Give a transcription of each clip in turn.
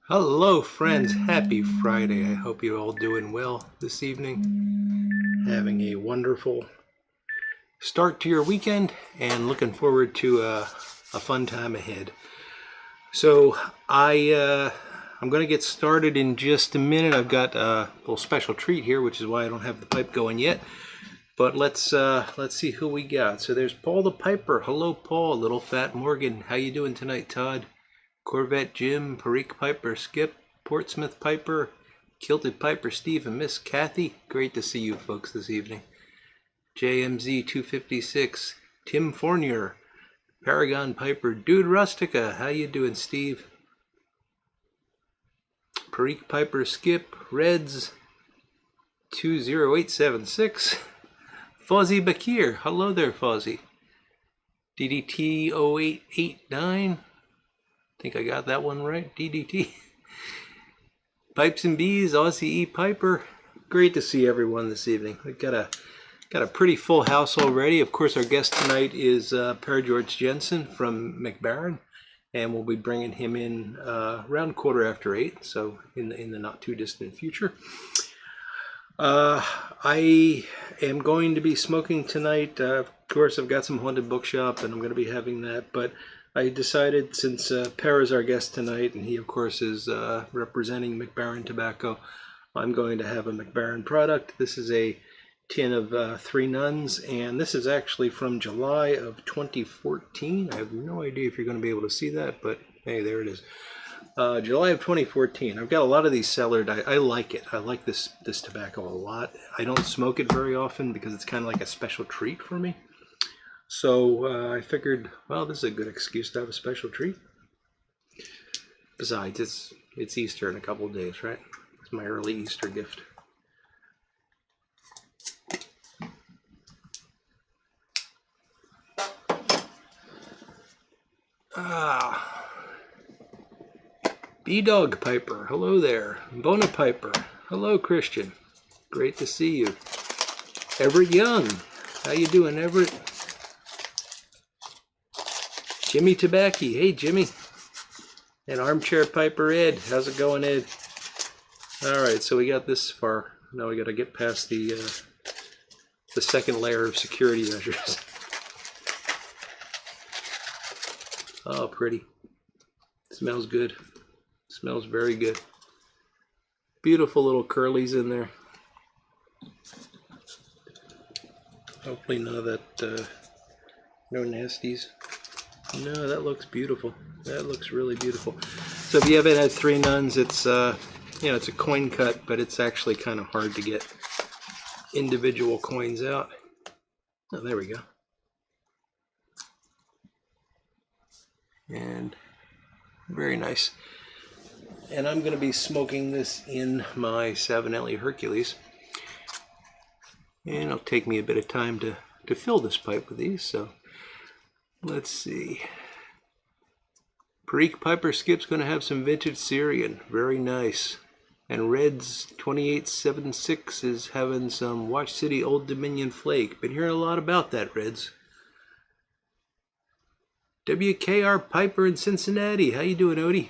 Hello friends, happy Friday. I hope you're all doing well this evening. Having a wonderful start to your weekend and looking forward to a fun time ahead. So I'm going to get started in just a minute. I've got a little special treat here, which is why I don't have the pipe going yet. But let's see who we got. So there's Paul the Piper. Hello Paul, Little Fat Morgan. How you doing tonight, Todd? Corvette Jim, Perique Piper Skip, Portsmouth Piper, Kilted Piper Steve, and Miss Kathy. Great to see you folks this evening. JMZ 256, Tim Fournier, Paragon Piper, Dude Rustica. How you doing, Steve? Perique Piper Skip, Reds 20876, Fuzzy Bakir. Hello there, Fuzzy. DDT 0889. Think I got that one right. DDT. Pipes and Bees, Aussie E Piper. Great to see everyone this evening. We've got a pretty full house already. Of course, our guest tonight is Georg Jensen from MacBaren, and we'll be bringing him in around 8:15, so in the not too distant future. I am going to be smoking tonight. Of course, I've got some Haunted Bookshop, and I'm going to be having that, but I decided, since Per is our guest tonight, and he of course is representing MacBaren Tobacco, I'm going to have a MacBaren product. This is a tin of Three Nuns, and this is actually from July of 2014. I have no idea if you're going to be able to see that, but hey, there it is. July of 2014. I've got a lot of these cellared. I like it. I like this tobacco a lot. I don't smoke it very often because it's kind of like a special treat for me. So I figured, well, this is a good excuse to have a special treat. Besides, it's Easter in a couple of days, right? It's my early Easter gift. B-Dog Piper, hello there. Bona Piper, hello Christian. Great to see you. Everett Young, how you doing, Everett? Jimmy Tabacchi, hey Jimmy. And Armchair Piper Ed, how's it going, Ed? All right, so we got this far. Now we got to get past the second layer of security measures. Oh, pretty. Smells good. Smells very good. Beautiful little curlies in there. Hopefully none of that, no nasties. No, that looks beautiful. That looks really beautiful. So if you haven't had Three Nuns, it's it's a coin cut, but it's actually kind of hard to get individual coins out. Oh, there we go. And very nice. And I'm going to be smoking this in my Savinelli Hercules. And it'll take me a bit of time to fill this pipe with these, so let's see. Perique Piper Skip's going to have some vintage Syrian. Very nice. And Reds 2876 is having some Watch City Old Dominion Flake. Been hearing a lot about that, Reds. WKR Piper in Cincinnati. How you doing, Odie?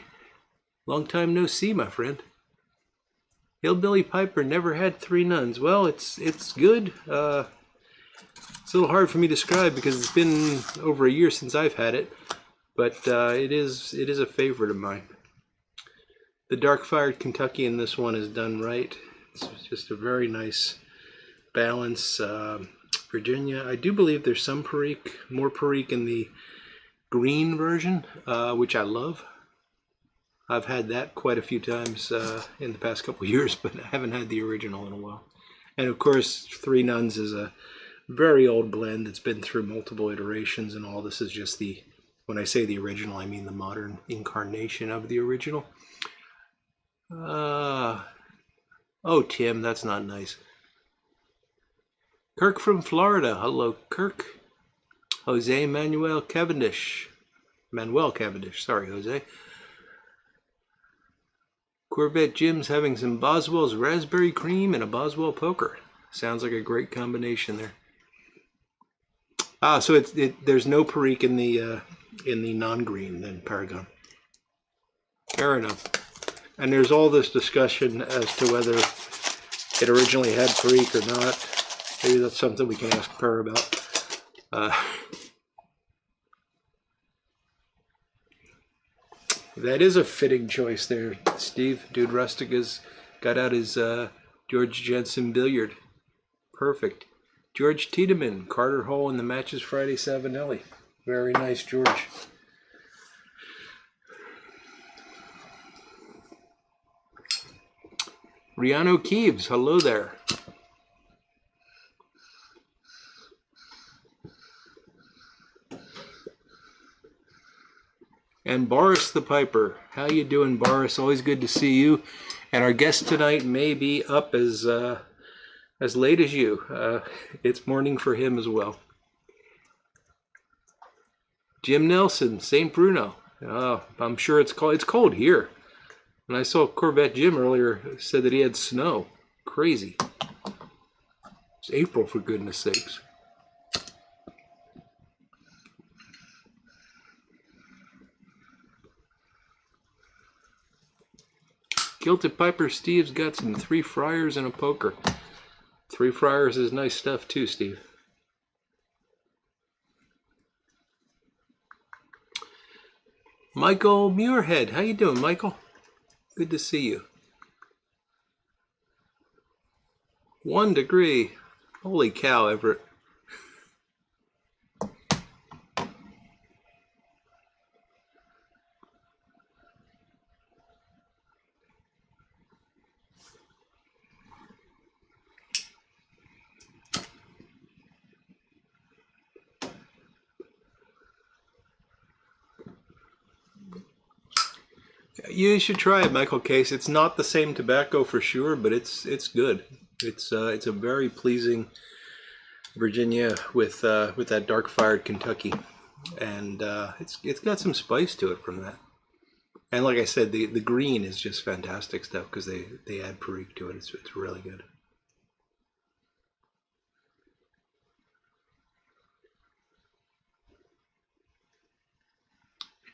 Long time no see, my friend. Hillbilly Piper never had Three Nuns. Well, it's good. It's a little hard for me to describe because it's been over a year since I've had it, but it is a favorite of mine. The Dark Fired Kentucky in this one is done right. It's just a very nice balance. Virginia, I do believe there's some Perique, more Perique in the green version, which I love. I've had that quite a few times in the past couple of years, but I haven't had the original in a while. And of course, Three Nuns is a very old blend. It's been through multiple iterations, and all this is just when I say the original, I mean the modern incarnation of the original. Oh, Tim, that's not nice. Kirk from Florida. Hello, Kirk. Jose Manuel Cavendish. Sorry, Jose. Corvette Jim's having some Boswell's Raspberry Cream and a Boswell Poker. Sounds like a great combination there. So there's no Perique in the non-green then, Paragon. Fair enough. And there's all this discussion as to whether it originally had Perique or not. Maybe that's something we can ask Per about. That is a fitting choice there, Steve. Dude Rustic has got out his Georg Jensen billiard. Perfect. George Tiedemann, Carter Hall in the Matches Friday Savinelli. Very nice, George. Riano Keeves, hello there. And Boris the Piper. How you doing, Boris? Always good to see you. And our guest tonight may be up as late as you. It's morning for him as well. Jim Nelson, St. Bruno. Oh, I'm sure it's cold here. And I saw Corvette Jim earlier said that he had snow. Crazy. It's April, for goodness sakes. Gilted Piper Steve's got some 3 Friars and a poker. 3 Friars is nice stuff too, Steve. Michael Muirhead, how you doing, Michael? Good to see you. 1 degree. Holy cow, Everett. You should try it, Michael Case. It's not the same tobacco for sure, but it's good. It's a very pleasing Virginia with that dark fired Kentucky, and it's got some spice to it from that. And like I said, the green is just fantastic stuff because they add Perique to it. It's really good.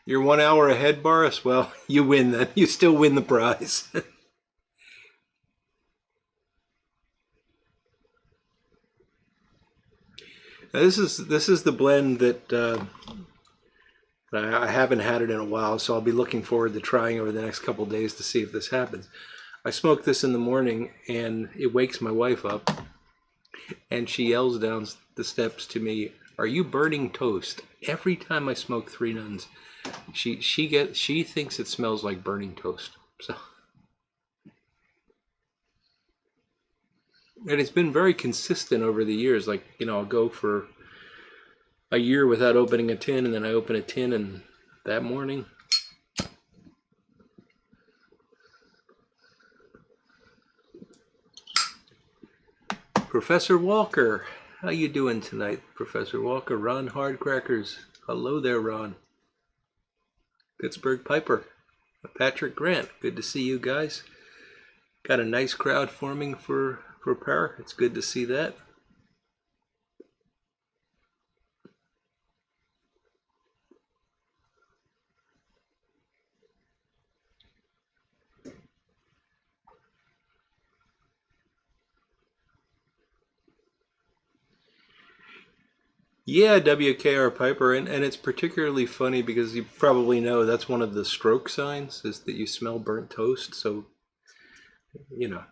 You're 1 hour ahead, Boris? Well, you win then. You still win the prize. This is the blend that I haven't had it in a while, so I'll be looking forward to trying over the next couple days to see if this happens. I smoke this in the morning, and it wakes my wife up, and she yells down the steps to me, "Are you burning toast?" Every time I smoke 3 Nuns. She thinks it smells like burning toast. So, and it's been very consistent over the years. Like, you know, I'll go for a year without opening a tin, and then I open a tin, and that morning. Professor Walker, how you doing tonight, Professor Walker? Ron Hardcrackers, hello there, Ron. Pittsburgh Piper, Patrick Grant, good to see you guys. Got a nice crowd forming for Per. It's good to see that. Yeah, WKR Piper, and it's particularly funny because you probably know that's one of the stroke signs is that you smell burnt toast. So, you know.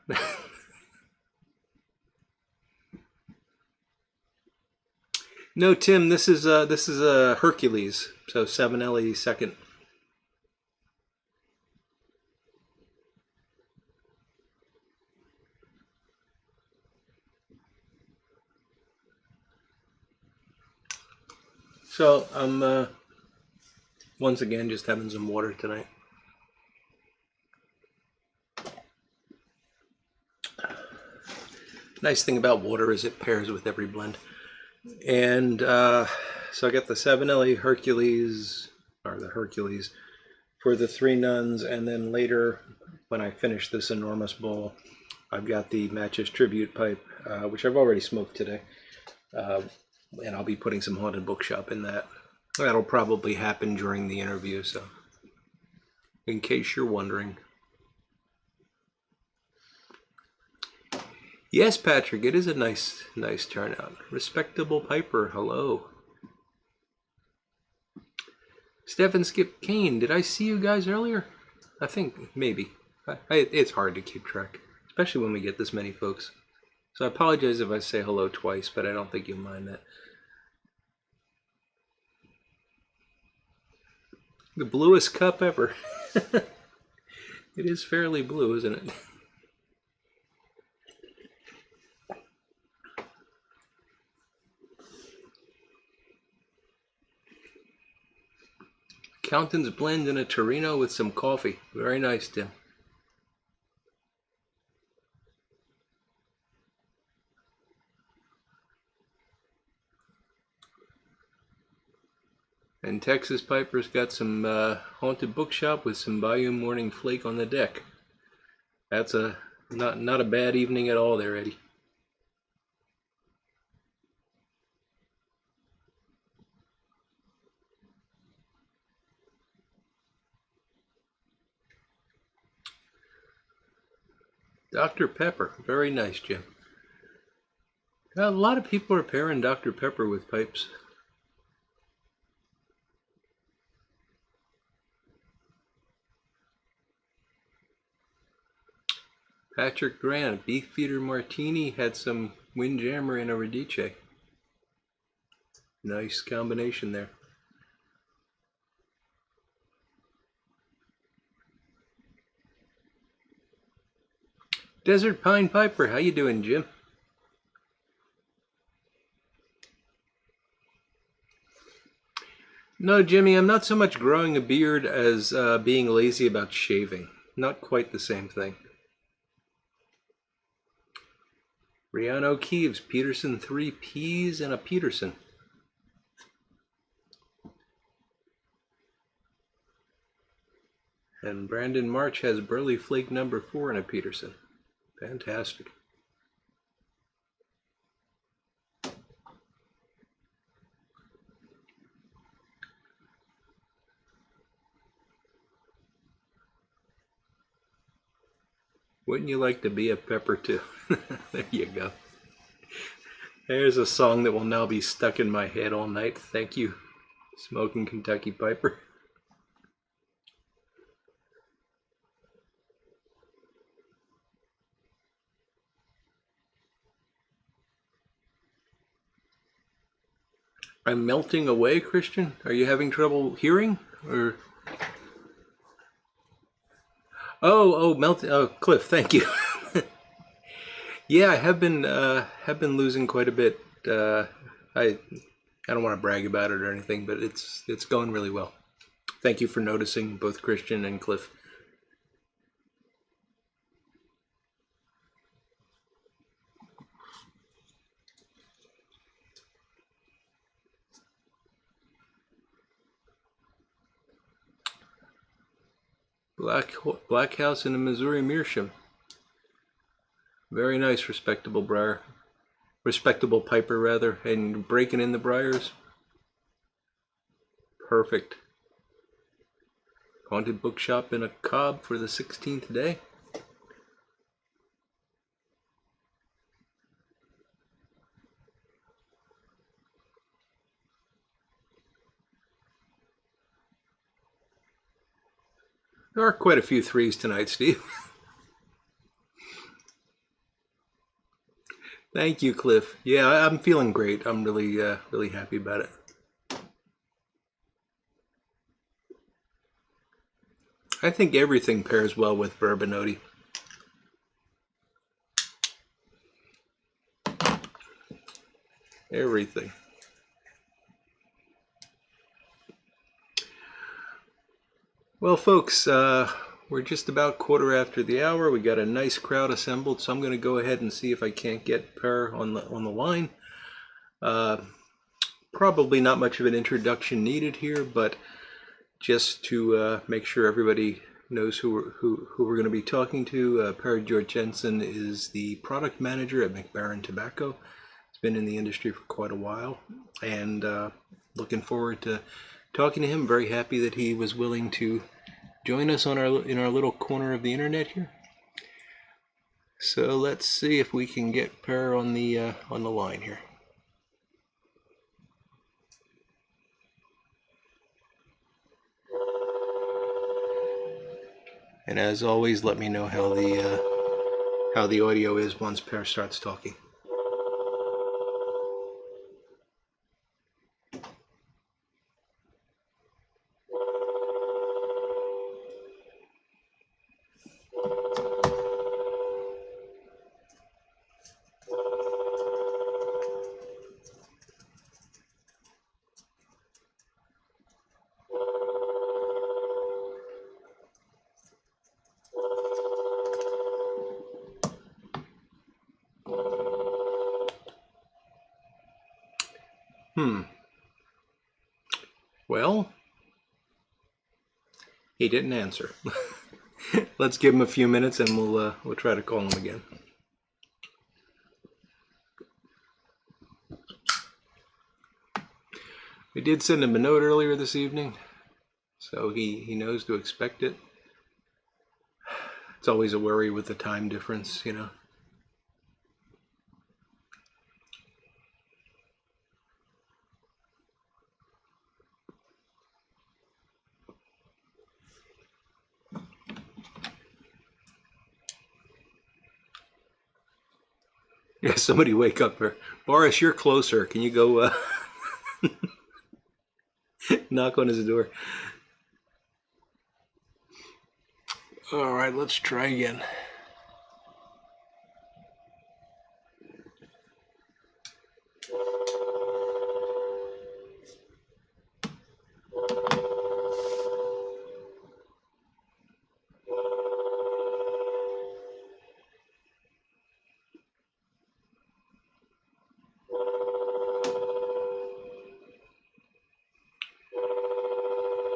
No, Tim, this is a Hercules, so Savinelli second. So I'm once again just having some water tonight. Nice thing about water is it pairs with every blend. And so I got the Savinelli Hercules, or the Hercules, for the 3 Nuns, and then later, when I finish this enormous bowl, I've got the Matches Tribute Pipe, which I've already smoked today, and I'll be putting some Haunted Bookshop in that. That'll probably happen during the interview, so in case you're wondering. Yes, Patrick, it is a nice turnout. Respectable Piper, hello. Stephen Skip Kane, did I see you guys earlier? I think maybe. It's hard to keep track, especially when we get this many folks. So I apologize if I say hello twice, but I don't think you'll mind that. The bluest cup ever. It is fairly blue, isn't it? Accountant's blend in a Torino with some coffee. Very nice, Tim. And Texas Piper's got some haunted bookshop with some Bayou Morning Flake on the deck. That's a not a bad evening at all there, Eddie. Dr. Pepper, very nice, Jim. A lot of people are pairing Dr. Pepper with pipes. Patrick Grant, beef feeder martini, had some windjammer and a radice. Nice combination there. Desert Pine Piper, how you doing, Jim? No, Jimmy, I'm not so much growing a beard as being lazy about shaving. Not quite the same thing. Rihanna Keeves, Peterson 3 Ps and a Peterson. And Brandon March has Burley Flake number 4 and a Peterson. Fantastic. Wouldn't you like to be a pepper too? There you go. There's a song that will now be stuck in my head all night. Thank you, Smoking Kentucky Piper. I'm melting away, Christian. Are you having trouble hearing, or? Oh, melting. Oh, Cliff, thank you. Yeah, I have been losing quite a bit. I don't want to brag about it or anything, but it's going really well. Thank you for noticing, both Christian and Cliff. Black House in the Missouri Meerschaum. Very nice, respectable piper rather, and breaking in the briars. Perfect. Haunted bookshop in a Cobb for the 16th day. There are quite a few threes tonight, Steve. Thank you, Cliff. Yeah, I'm feeling great. I'm really happy about it. I think everything pairs well with bourbon, Odie. Everything. Well, folks, we're just about quarter after the hour. We got a nice crowd assembled, so I'm going to go ahead and see if I can't get Per on the line. Probably not much of an introduction needed here, but just to make sure everybody knows who we're going to be talking to. Georg Jensen is the product manager at MacBaren Tobacco. He's been in the industry for quite a while, and looking forward to talking to him. Very happy that he was willing to join us on in our little corner of the internet here. So let's see if we can get Per on the line here. And as always, let me know how the audio is once Per starts talking. Well, he didn't answer. Let's give him a few minutes and we'll try to call him again. We did send him a note earlier this evening, so he knows to expect it. It's always a worry with the time difference, you know. Yeah, somebody wake up here. Boris, you're closer. Can you go knock on his door? All right, let's try again.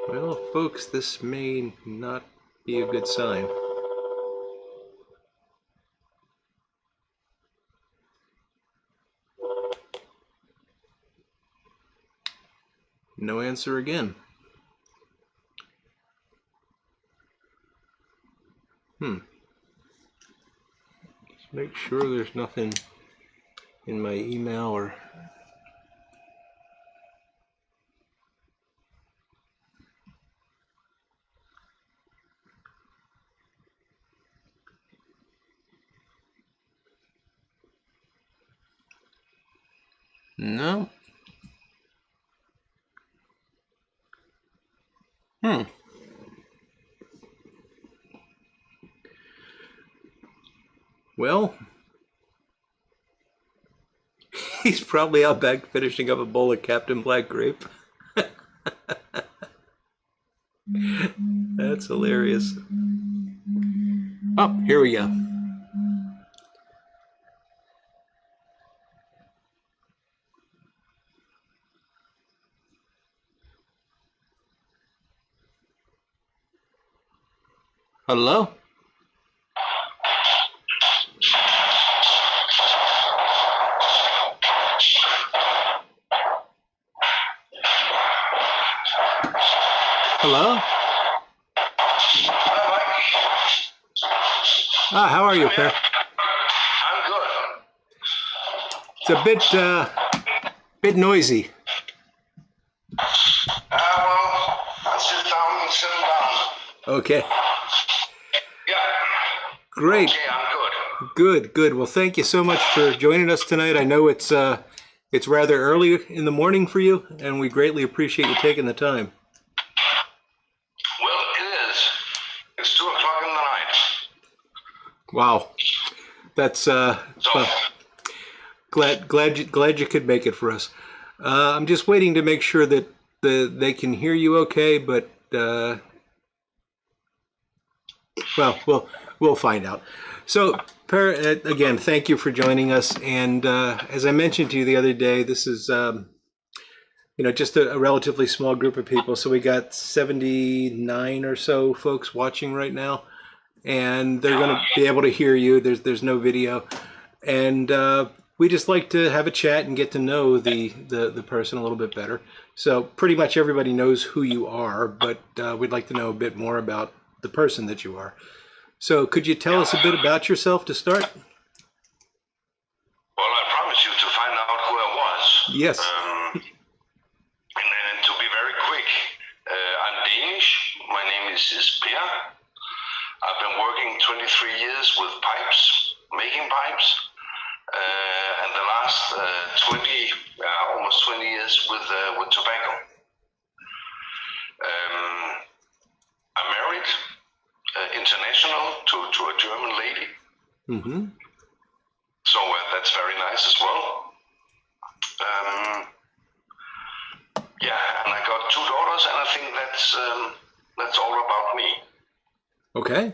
Well, folks, this may not be a good sign. No answer again. Just make sure there's nothing in my email or... No. Well, he's probably out back finishing up a bowl of Captain Black Grape. That's hilarious. Oh, here we go. Hello? Hello? Hi, Mike. Ah, how are you, Per? I'm good. It's a bit noisy. Well, I'll sit down and sit down. Okay. Yeah. Great. Okay, I'm good. Good, good. Well, thank you so much for joining us tonight. I know it's rather early in the morning for you, and we greatly appreciate you taking the time. Well, it is. It's 2 o'clock in the night. Wow. That's well, glad you could make it for us. I'm just waiting to make sure that they can hear you okay, but well, we'll find out. So, Per, again, thank you for joining us. And as I mentioned to you the other day, this is just a relatively small group of people. So we got 79 or so folks watching right now, and they're going to be able to hear you. There's no video, and we just like to have a chat and get to know the person a little bit better. So pretty much everybody knows who you are, but we'd like to know a bit more about the person that you are. So could you tell us a bit about yourself to start? Well, I promise you to find out who I was. Yes. And to be very quick, I'm Danish. My name is Per. I've been working 23 years with pipes, making pipes, and the last almost 20 years with tobacco. I'm married, international, to a German lady. Mm-hmm. So that's very nice as well. And I got 2 daughters, and I think that's all about me. Okay.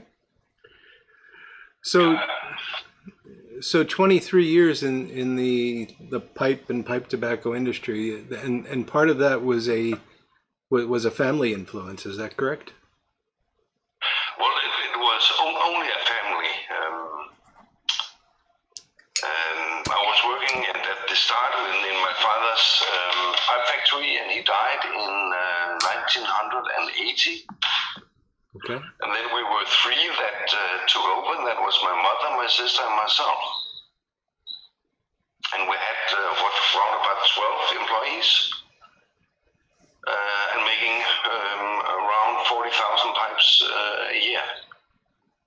So 23 years in the pipe and pipe tobacco industry, and part of that was a family influence. Is that correct? Well, it was only a family. I was working at the start in my father's pipe factory, and he died in 1980. Okay. And then we were 3 that took over, and that was my mother, my sister, and myself. And we had around about 12 employees, and making around 40,000 pipes a year.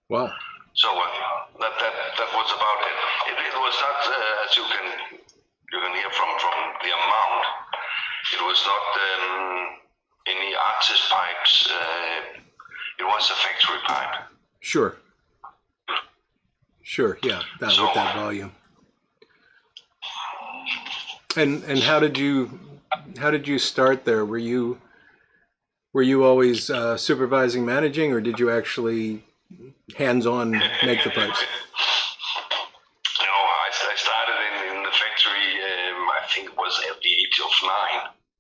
Wow. So that was about it. It was not, as you can hear from the amount. It was not any artist pipes. It was a factory pipe. Sure. Yeah, with that volume. And how did you start there? Were you always supervising, managing, or did you actually hands-on make the pipes? No, I started in the factory. I think it was at the age of 9.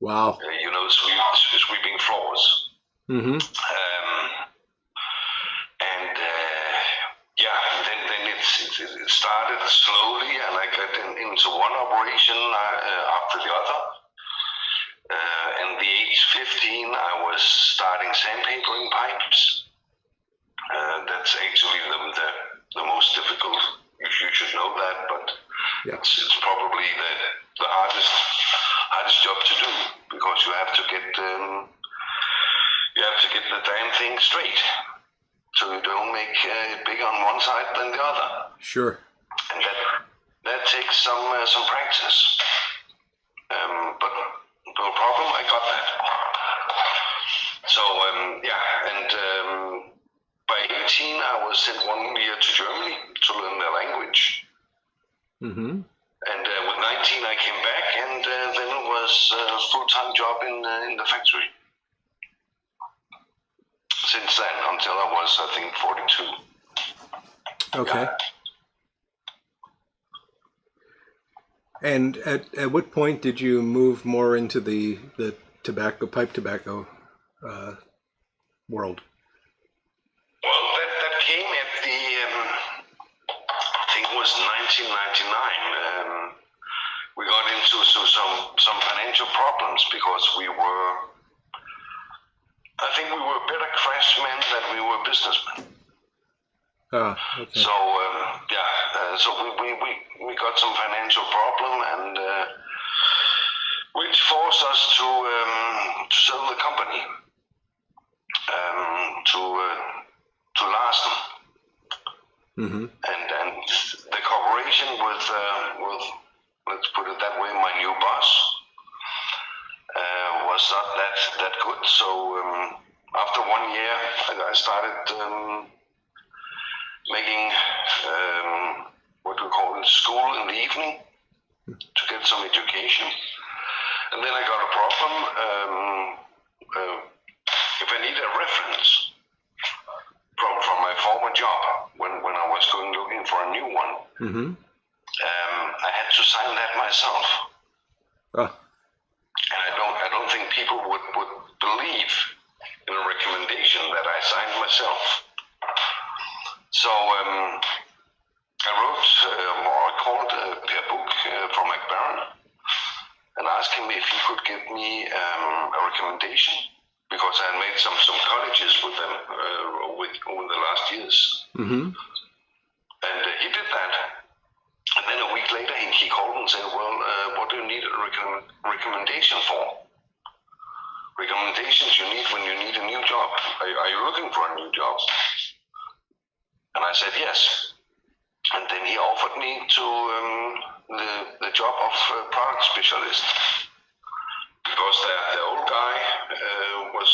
Wow. Sweeping floors. Mm-hmm. It started slowly, and I got into one operation after the other. And the age 15, I was starting sandpapering pipes. That's actually the most difficult. You should know that, but yeah. It's probably the hardest job to do, because you have to get the damn thing straight, so you don't make it bigger on one side than the other. Sure. And that takes some practice. But no problem, I got that. So by 18 I was sent 1 year to Germany to learn their language. Mm-hmm. And with 19 I came back, and then it was a full-time job in the factory. Since then, until I was, I think, 42. Okay. And at what point did you move more into the pipe tobacco world? Well, that came at the I think it was 1999. We got into some financial problems, because I think we were better craftsmen than we were businessmen. Ah, okay. So so we got some financial problem, and which forced us to sell the company to Larsen. Mm-hmm. And the cooperation with let's put it that way, my new boss was not that good. So after 1 year, I started making what we call school in the evening to get some education. And then I got a problem. If I need a reference from my former job, when I was looking for a new one, mm-hmm. I had to sign that myself. Oh. And I don't think people would believe in a recommendation that I signed myself. So I wrote, or I called Per Book from MacBaren, and asked him if he could give me a recommendation, because I had made some colleges with them over the last years. Mm-hmm. And he did that. And then a week later, he called and said, well, what do you need a recommendation for? Recommendations you need when you need a new job. Are you looking for a new job? And I said yes. And then he offered me to the job of product specialist, because the old guy was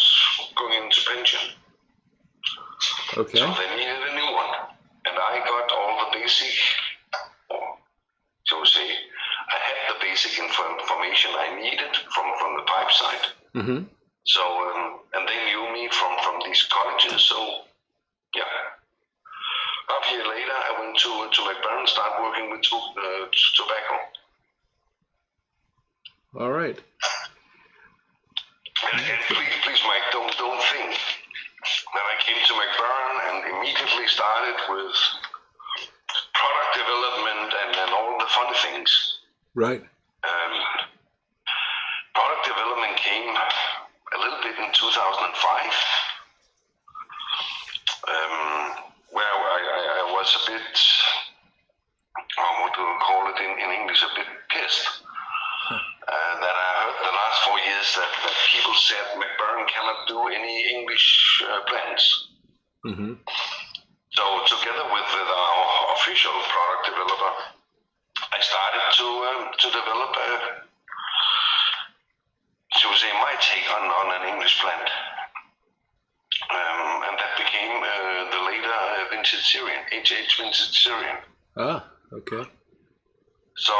going into pension. Okay. So they needed a new one. And I got all the basic, so to say, I had the basic information I needed from the pipe side. Mm-hmm. So, and they knew me from these colleges. So, yeah. Half a year later, I went to MacBaren and started working with tobacco. All right. And please, Mike, don't think that I came to MacBaren and immediately started with product development and all the funny things. Right. Product development came a little bit in 2005, where I was a bit, what do we call it in English, a bit pissed. That I heard the last 4 years that people said MacBaren cannot do any English blends. Mm-hmm. So together with our official product developer, I started to develop my take on an English blend. And that became the later Vintage Syrian, HH Vintage Syrian. Ah, okay. So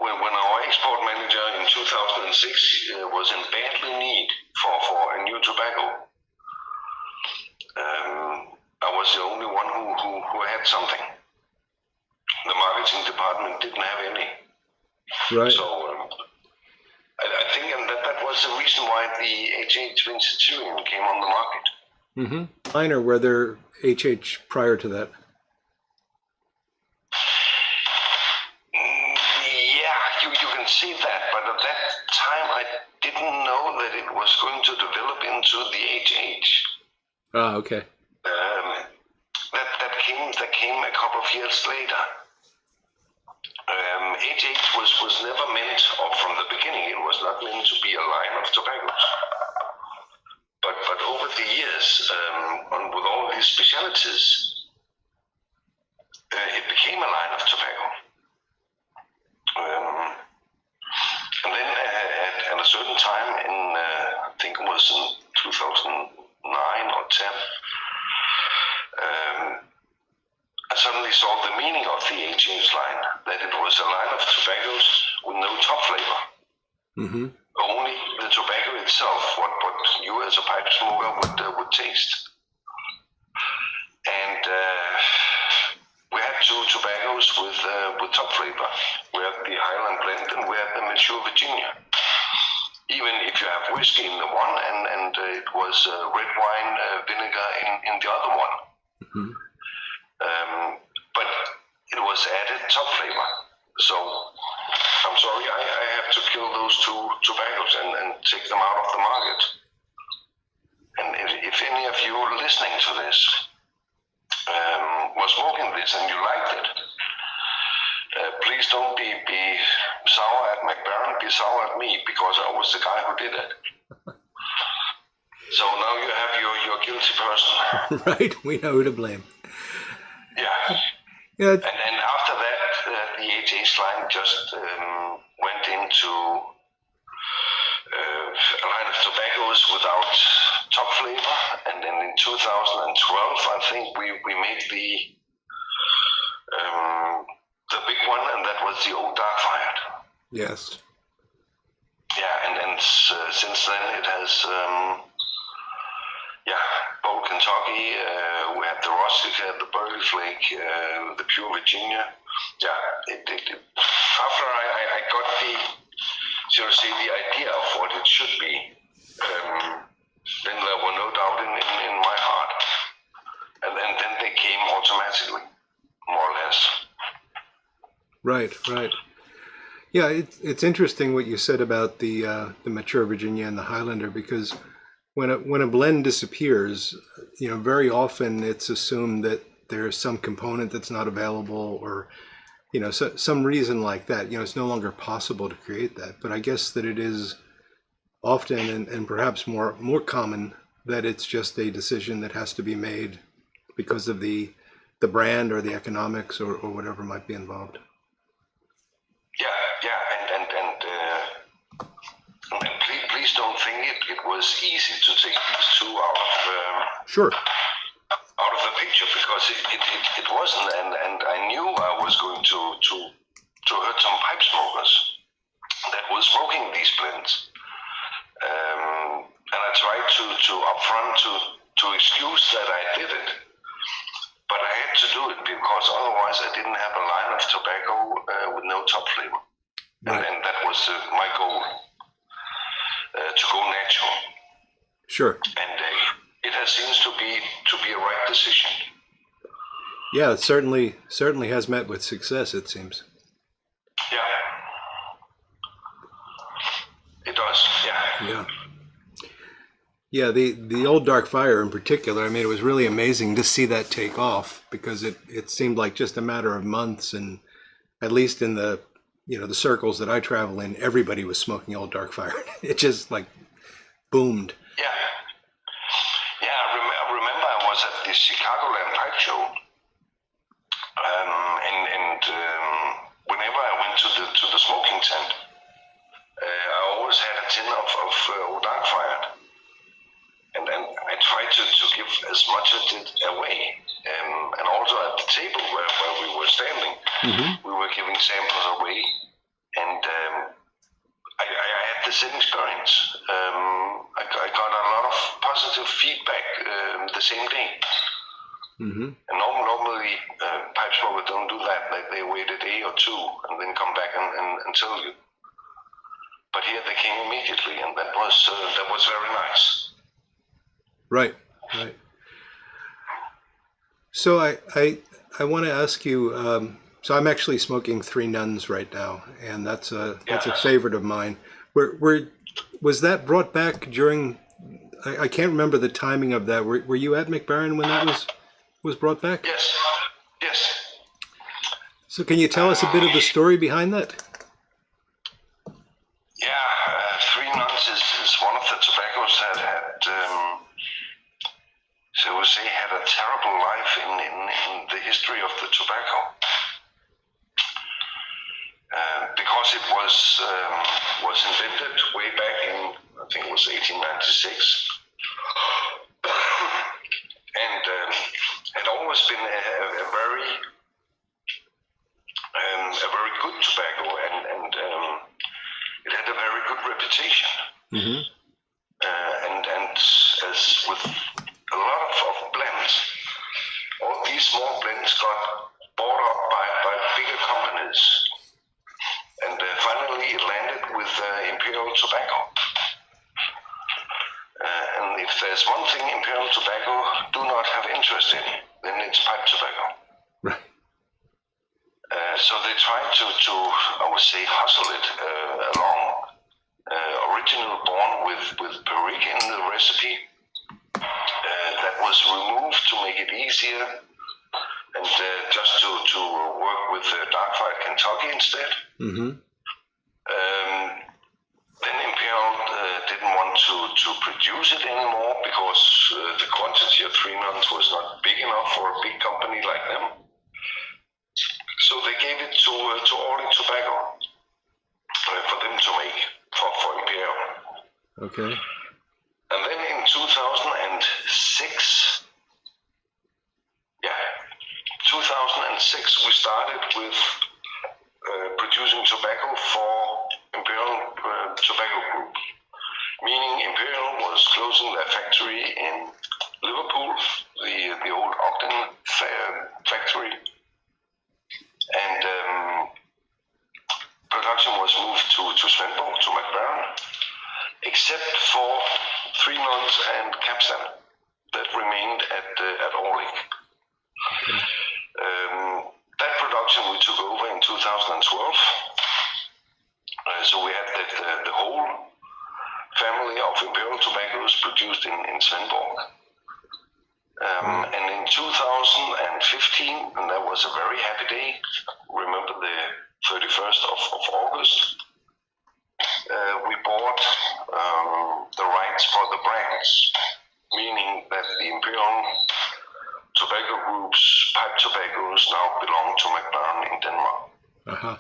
when our export manager in 2006 was in badly need for a new tobacco, I was the only one who had something. The marketing department didn't have any. Right. So I think that was the reason why the HH Vintage Syrian came on the market. Mm-hmm. Mine, or were there HH prior to that? Yeah, you can see that, but at that time I didn't know that it was going to develop into the HH. Ah, okay. That came a couple of years later. HH was never meant, or from the beginning, it was not meant to be a line of tobaccos. But over the years, with all these specialties, it became a line of tobacco. And then at a certain time I think it was in 2009 or 10, I suddenly saw the meaning of the HH line, that it was a line of tobaccos with no top flavor. Mm-hmm. Only the tobacco itself, what you as a pipe smoker would taste. And we had two tobaccos with top flavor. We had the Highland Blend and we had the Mature Virginia. Even if you have whiskey in the one and it was red wine vinegar in the other one. Mm-hmm. But it was added top flavor. So I'm sorry, I have to kill those two tobaccos and take them out of the market. And if any of you listening to this was smoking this and you liked it, please don't be sour at MacBaren, be sour at me, because I was the guy who did it. So now you have your guilty person. Right, we know who to blame. Yeah. Yeah. And after that, the HH line just went into a line of tobaccos without top flavor. And then in 2012, I think we made the big one, and that was the Old Dark Fired. Yes. Yeah, and since then it has, Bold Kentucky, we had the Rustica, the Burley Flake, the Pure Virginia. Yeah, after I got the idea of what it should be, then there were no doubt in my heart. And then they came automatically, more or less. Right. Yeah, it's interesting what you said about the Mature Virginia and the Highlander, because when a blend disappears, very often it's assumed that there's some component that's not available, or some reason like that. It's no longer possible to create that. But I guess that it is often and perhaps more common that it's just a decision that has to be made because of the brand or the economics or whatever might be involved. Yeah, and please don't think it was easy to take these two out Sure. of the picture, because it wasn't, and I knew I was going to hurt some pipe smokers that was smoking these blends, and I tried to upfront to excuse that I did it, but I had to do it because otherwise I didn't have a line of tobacco with no top flavor. Right. And that was my goal, to go natural. Sure. And it has seems to be a right decision. Yeah, it certainly has met with success, it seems. Yeah. It does, yeah. Yeah. Yeah, the old Dark Fire in particular, I mean, it was really amazing to see that take off, because it seemed like just a matter of months, and at least in the the circles that I travel in, everybody was smoking old Dark Fire. It just like boomed. Yeah. I remember I was at the Chicagoland Pipe Show, and whenever I went to the smoking tent, I always had a tin of old Dark Fire, and I tried to give as much of it away, and also at the table where we were standing, we were giving samples away, and I had the same experience. I got a lot of positive feedback the same day. And normally pipe smokers don't do that. They wait a day or two and then come back and tell you. But here they came immediately, and that was very nice. Right. So I want to ask you. So I'm actually smoking Three Nuns right now, and that's a favorite of mine. Was that brought back during? I can't remember the timing of that. Were you at MacBaren when that was brought back? Yes. So can you tell us a bit of the story behind that? Yeah, Three Nuns is one of the tobaccos that had, so we say, had a terrible life in the history of the tobacco. Because it was invented way back in, I think it was 1896, and had always been a very good tobacco, and it had a very good reputation. And as with a lot of blends, all these small blends got bought up by bigger companies. And finally it landed with Imperial Tobacco. And if there's one thing Imperial Tobacco do not have interest in, then it's pipe tobacco. Right. So they tried to I would say, hustle it along. Originally born with Perique in the recipe. That was removed to make it easier, and just to work with Dark Fire Kentucky instead. Then Imperial didn't want to produce it anymore, because the quantity of Three Nuns was not big enough for a big company like them. So they gave it to All In Tobacco for them to make for Imperial. Okay. And then in 2006, we started with producing tobacco for Imperial Tobacco Group, meaning Imperial was closing their factory in Liverpool, the old Ogden factory, and production was moved to Svendborg, to MacBaren, except for Three Nuns and Capstan that remained at Orlik. Okay. That production we took over in 2012. So we had the whole family of Imperial Tobacco tobaccos produced in Svendborg. And in 2015, and that was a very happy day, remember the 31st of August, we bought the rights for the brands, meaning that the Imperial Tobacco Group's pipe tobaccos now belong to MacBaren in Denmark. Uh-huh.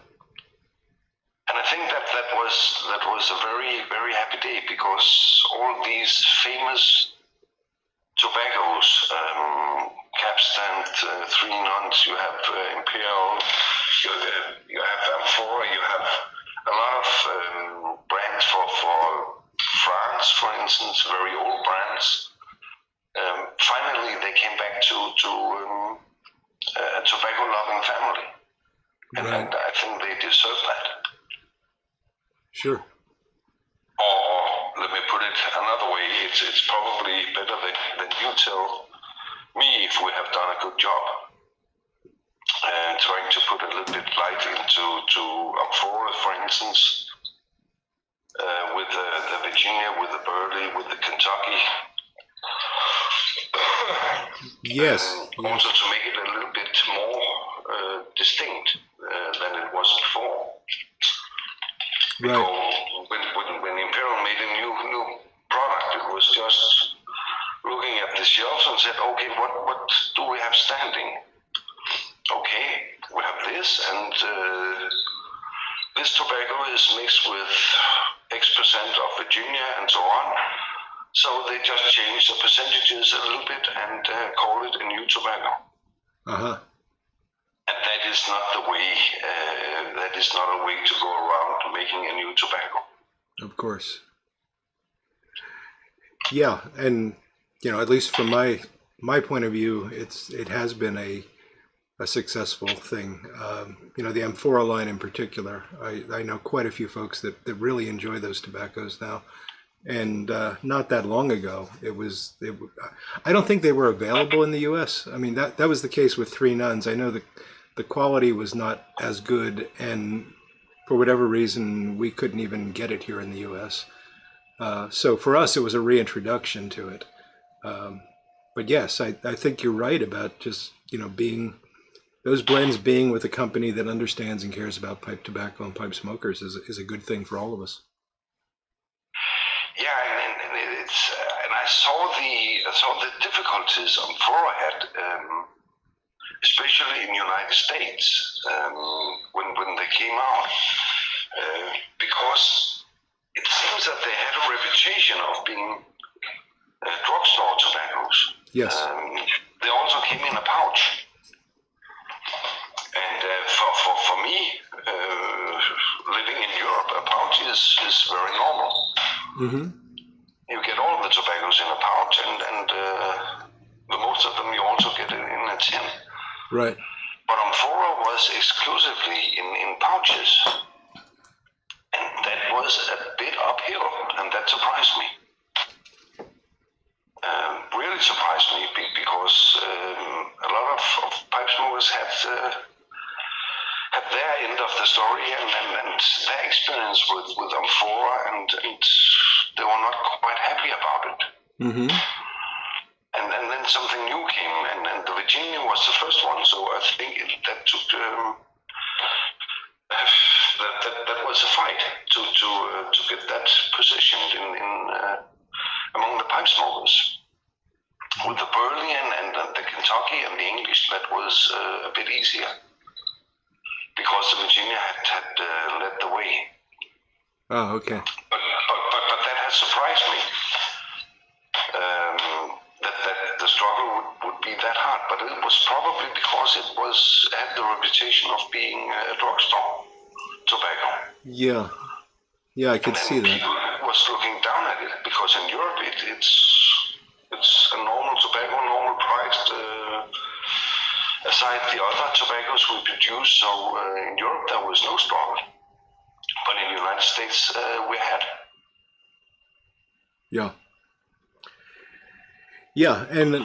And I think that was a very, very happy day, because all these famous tobaccos, Capstan, Three Nuns, you have Imperial, you have Amphora, you have a lot of brands for France, for instance, very old brands. Finally, they came back to a tobacco-loving family, and I think they deserve that. Sure. Or let me put it another way: it's probably better than you tell me if we have done a good job. Trying to put a little bit light into Amphora, for instance, with the Virginia, with the Burley, with the Kentucky. Yes. Also to make it a little bit more distinct than it was before. Right. Because when Imperial made a new product, it was just looking at the shelves and said, okay, what do we have standing? Okay, we have this, and this tobacco is mixed with X% of Virginia and so on. So they just change the percentages a little bit and call it a new tobacco. Uh-huh. And that is not the way. That is not a way to go around making a new tobacco. Of course. Yeah, and at least from my point of view, it has been a successful thing. The Amphora line in particular, I know quite a few folks that really enjoy those tobaccos now. And not that long ago, I don't think they were available in the U.S. I mean, that was the case with Three Nuns. I know the quality was not as good, and for whatever reason, we couldn't even get it here in the U.S. So for us, it was a reintroduction to it. But yes, I think you're right about just, those blends being with a company that understands and cares about pipe tobacco and pipe smokers is a good thing for all of us. Yeah, and it's and I saw the difficulties Amphora had, especially in the United States when they came out, because it seems that they had a reputation of being drugstore tobaccos. Yes. They also came in a pouch. And for me, living in Europe, a pouch is very normal. Mm-hmm. You get all the tobaccos in a pouch, and the most of them you also get in a tin. Right. But Amphora was exclusively in pouches, and that was a bit uphill, and that surprised me. Really surprised me, because a lot of pipe smokers had their end of the story and their experience with Amphora, and they were not quite happy about it. Mm-hmm. And then something new came, and the Virginia was the first one, so I think that took that was a fight to get that positioned in among the pipe smokers. With the Burley and the Kentucky and the English, that was a bit easier, because the Virginia had led the way. Oh, okay. But that has surprised me, that the struggle would be that hard. But it was probably because it had the reputation of being a drugstore tobacco. Yeah. Yeah, I could see that. People was looking down at it, because in Europe it's a normal tobacco, normal priced, aside the other tobaccos we produce. So in Europe there was no struggle, but in the United States we had. Yeah. Yeah, and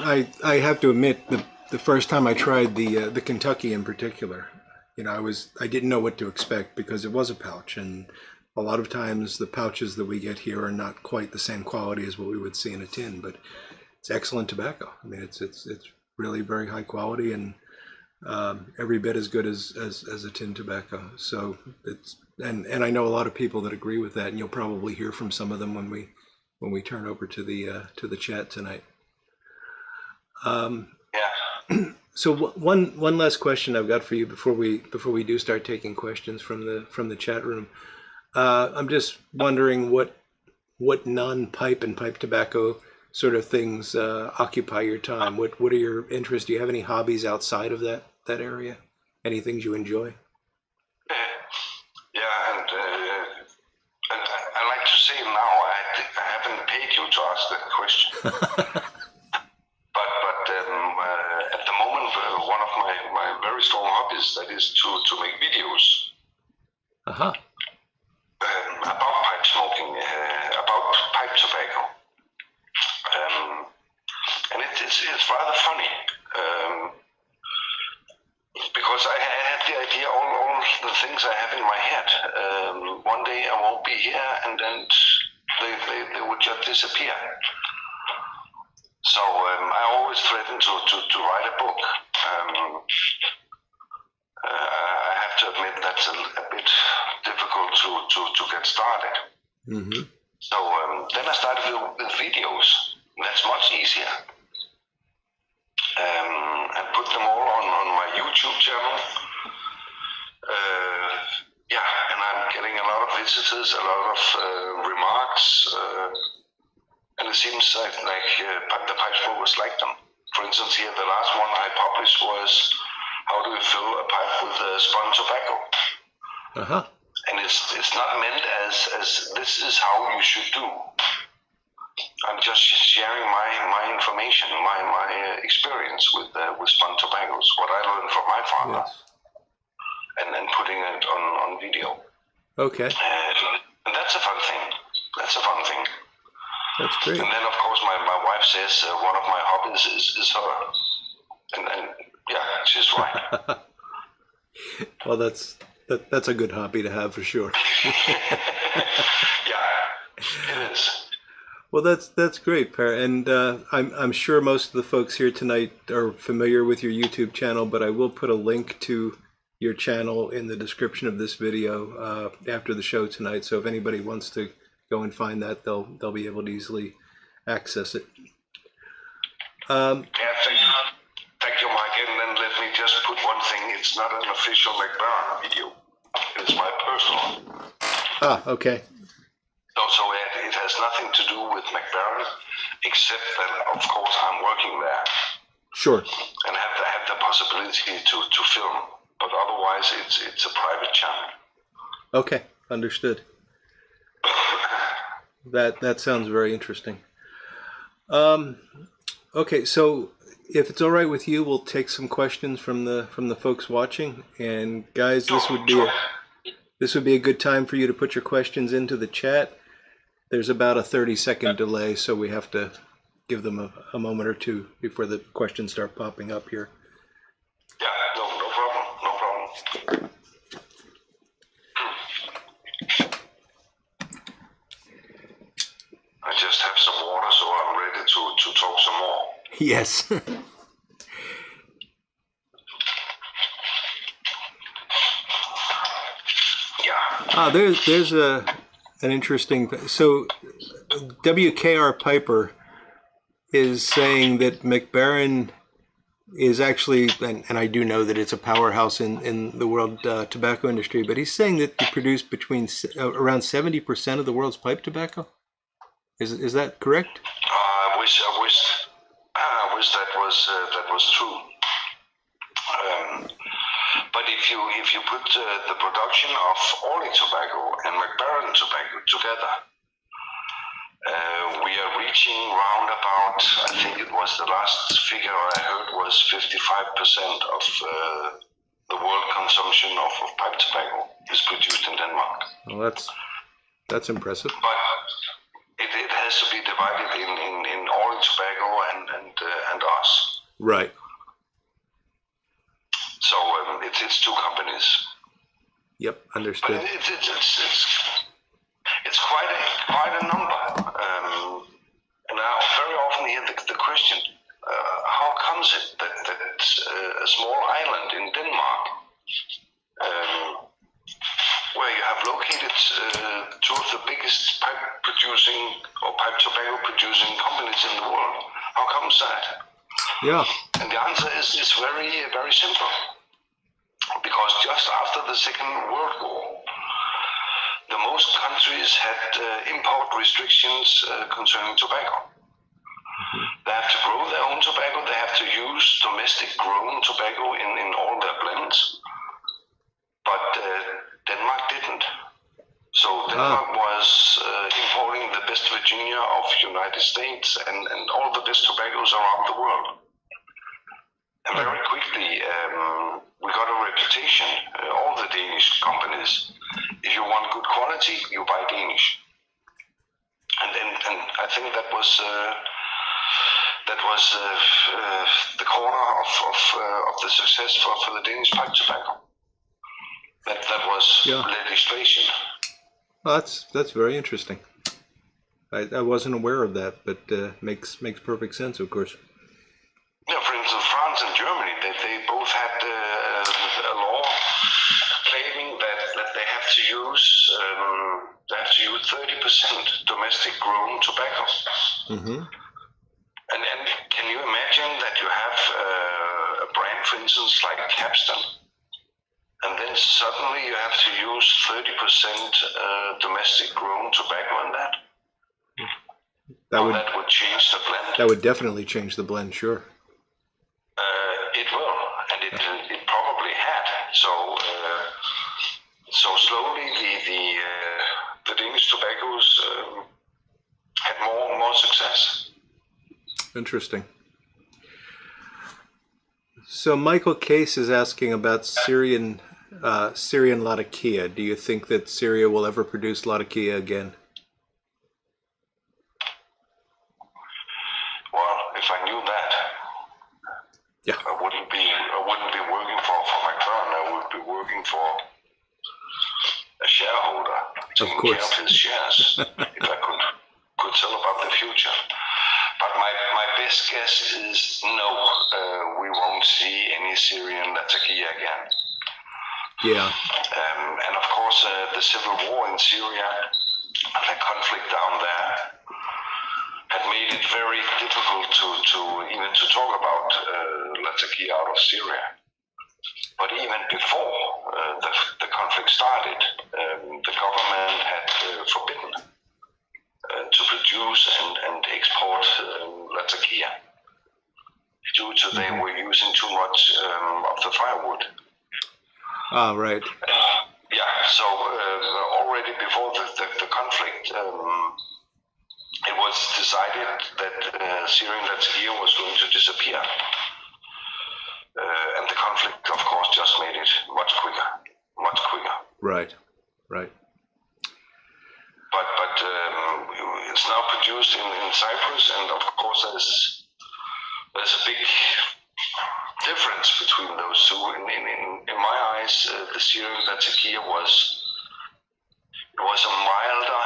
I have to admit, the first time I tried the Kentucky in particular, I didn't know what to expect, because it was a pouch, and a lot of times the pouches that we get here are not quite the same quality as what we would see in a tin, but it's excellent tobacco. I mean, it's really very high quality and every bit as good as a tin tobacco. So it's and I know a lot of people that agree with that, and you'll probably hear from some of them when we turn over to the chat tonight. Yeah. So one last question I've got for you before we do start taking questions from the chat room. I'm just wondering what non-pipe and pipe tobacco sort of things occupy your time. What are your interests? Do you have any hobbies outside of that area? Any things you enjoy? Yeah, and I like to say now I haven't paid you to ask that question. But at the moment, one of my very strong hobbies that is to make videos. Uh-huh. About pipe smoking, about pipe tobacco, and it's rather funny because I had the idea, all the things I have in my head. One day I won't be here, and then they would just disappear. So I always threaten to write a book. I have to admit that's a bit difficult to get started. Mm-hmm. So then I started with videos. That's much easier. And put them all on my YouTube channel. Yeah, and I'm getting a lot of visitors, a lot of remarks. And it seems like the pipe smokers like them. For instance, here the last one I published was how do you fill a pipe with spun tobacco? Uh-huh. And it's not meant as this is how you should do. I'm just sharing my information, my experience with spun tobaccos, what I learned from my father, Yes. and then putting it on video. Okay. And that's a fun thing. That's a fun thing. That's great. And then, of course, my wife says one of my hobbies is her. And yeah, she's right. Well, that's a good hobby to have for sure. Yeah, it is. Well, that's great, Per. And I'm sure most of the folks here tonight are familiar with your YouTube channel, but I will put a link to your channel in the description of this video after the show tonight. So if anybody wants to go and find that, they'll be able to easily access it. Yeah, thank you, Mike. And then let me just put one thing. It's not an official MacBaren video. It's my personal. Ah, okay. So it has nothing to do with MacBaren, except that, of course, I'm working there. Sure. And have the possibility to film. But otherwise, it's a private channel. Okay, understood. That sounds very interesting. Okay, so if it's all right with you, we'll take some questions from the folks watching. And guys, this would be a good time for you to put your questions into the chat. There's about a 30-second delay, so we have to give them a moment or two before the questions start popping up here. Yeah, no problem. I just have some water, so I'm ready to talk some more. Yes. Yeah. There's an interesting thing. So WKR Piper is saying that MacBaren is actually, and I do know that it's a powerhouse in the world tobacco industry, but he's saying that you produce between around 70% of the world's pipe tobacco. Is that correct? I wish that was true. But if you put the production of Orly tobacco and MacBaren tobacco together, we are reaching round about, I think it was the last figure I heard was 55% of the world consumption of pipe tobacco is produced in Denmark. Well, that's impressive. But it has to be divided in Orly tobacco and us. Right. So it's two companies. Yep, understood. But it's quite a number. And I very often hear the question, how comes it that a small island in Denmark, where you have located two of the biggest pipe tobacco producing companies in the world, how comes that? Yeah. And the answer is very simple. Because just after the Second World War, the most countries had import restrictions concerning tobacco. They have to grow their own tobacco. They have to use domestic grown tobacco in all their blends. But Denmark didn't. So Denmark was importing the best Virginia of the United States and all the best tobaccos around the world. And very quickly, we got a reputation, all the Danish companies. If you want good quality, you buy Danish. And I think that was the corner of the success for the Danish pipe tobacco. That was legislation. Well, that's very interesting. I wasn't aware of that, but makes perfect sense, of course. Yeah, for instance, France and Germany, they both had a law claiming that they have to use 30% domestic grown tobacco. Mm-hmm. And can you imagine that you have a brand, for instance, like Capstan, and then suddenly you have to use 30% domestic grown tobacco in that? That would change the blend. That would definitely change the blend, sure. It will, and it probably had. So slowly the Danish tobaccos had more success. Interesting. So Michael Case is asking about Syrian Latakia. Do you think that Syria will ever produce Latakia again? Well, if I knew that, yeah, I wouldn't be working for MacBaren. I would be working for a shareholder, taking care of his shares, if I could tell about the future. But my best guess is no, we won't see any Syrian Latakia again. Yeah. And of course, the civil war in Syria and the conflict down there had made it very difficult to even talk about Latakia out of Syria. But even before the conflict started, the government had forbidden to produce and export Latakia due to they were using too much of the firewood. Ah, right. So already before the conflict, it was decided that Syrian Latakia was going to disappear. And the conflict, of course, just made it much quicker. Right. But it's now produced in Cyprus, and of course there's a big difference between those two. In my eyes, the Syrian Latakia was a milder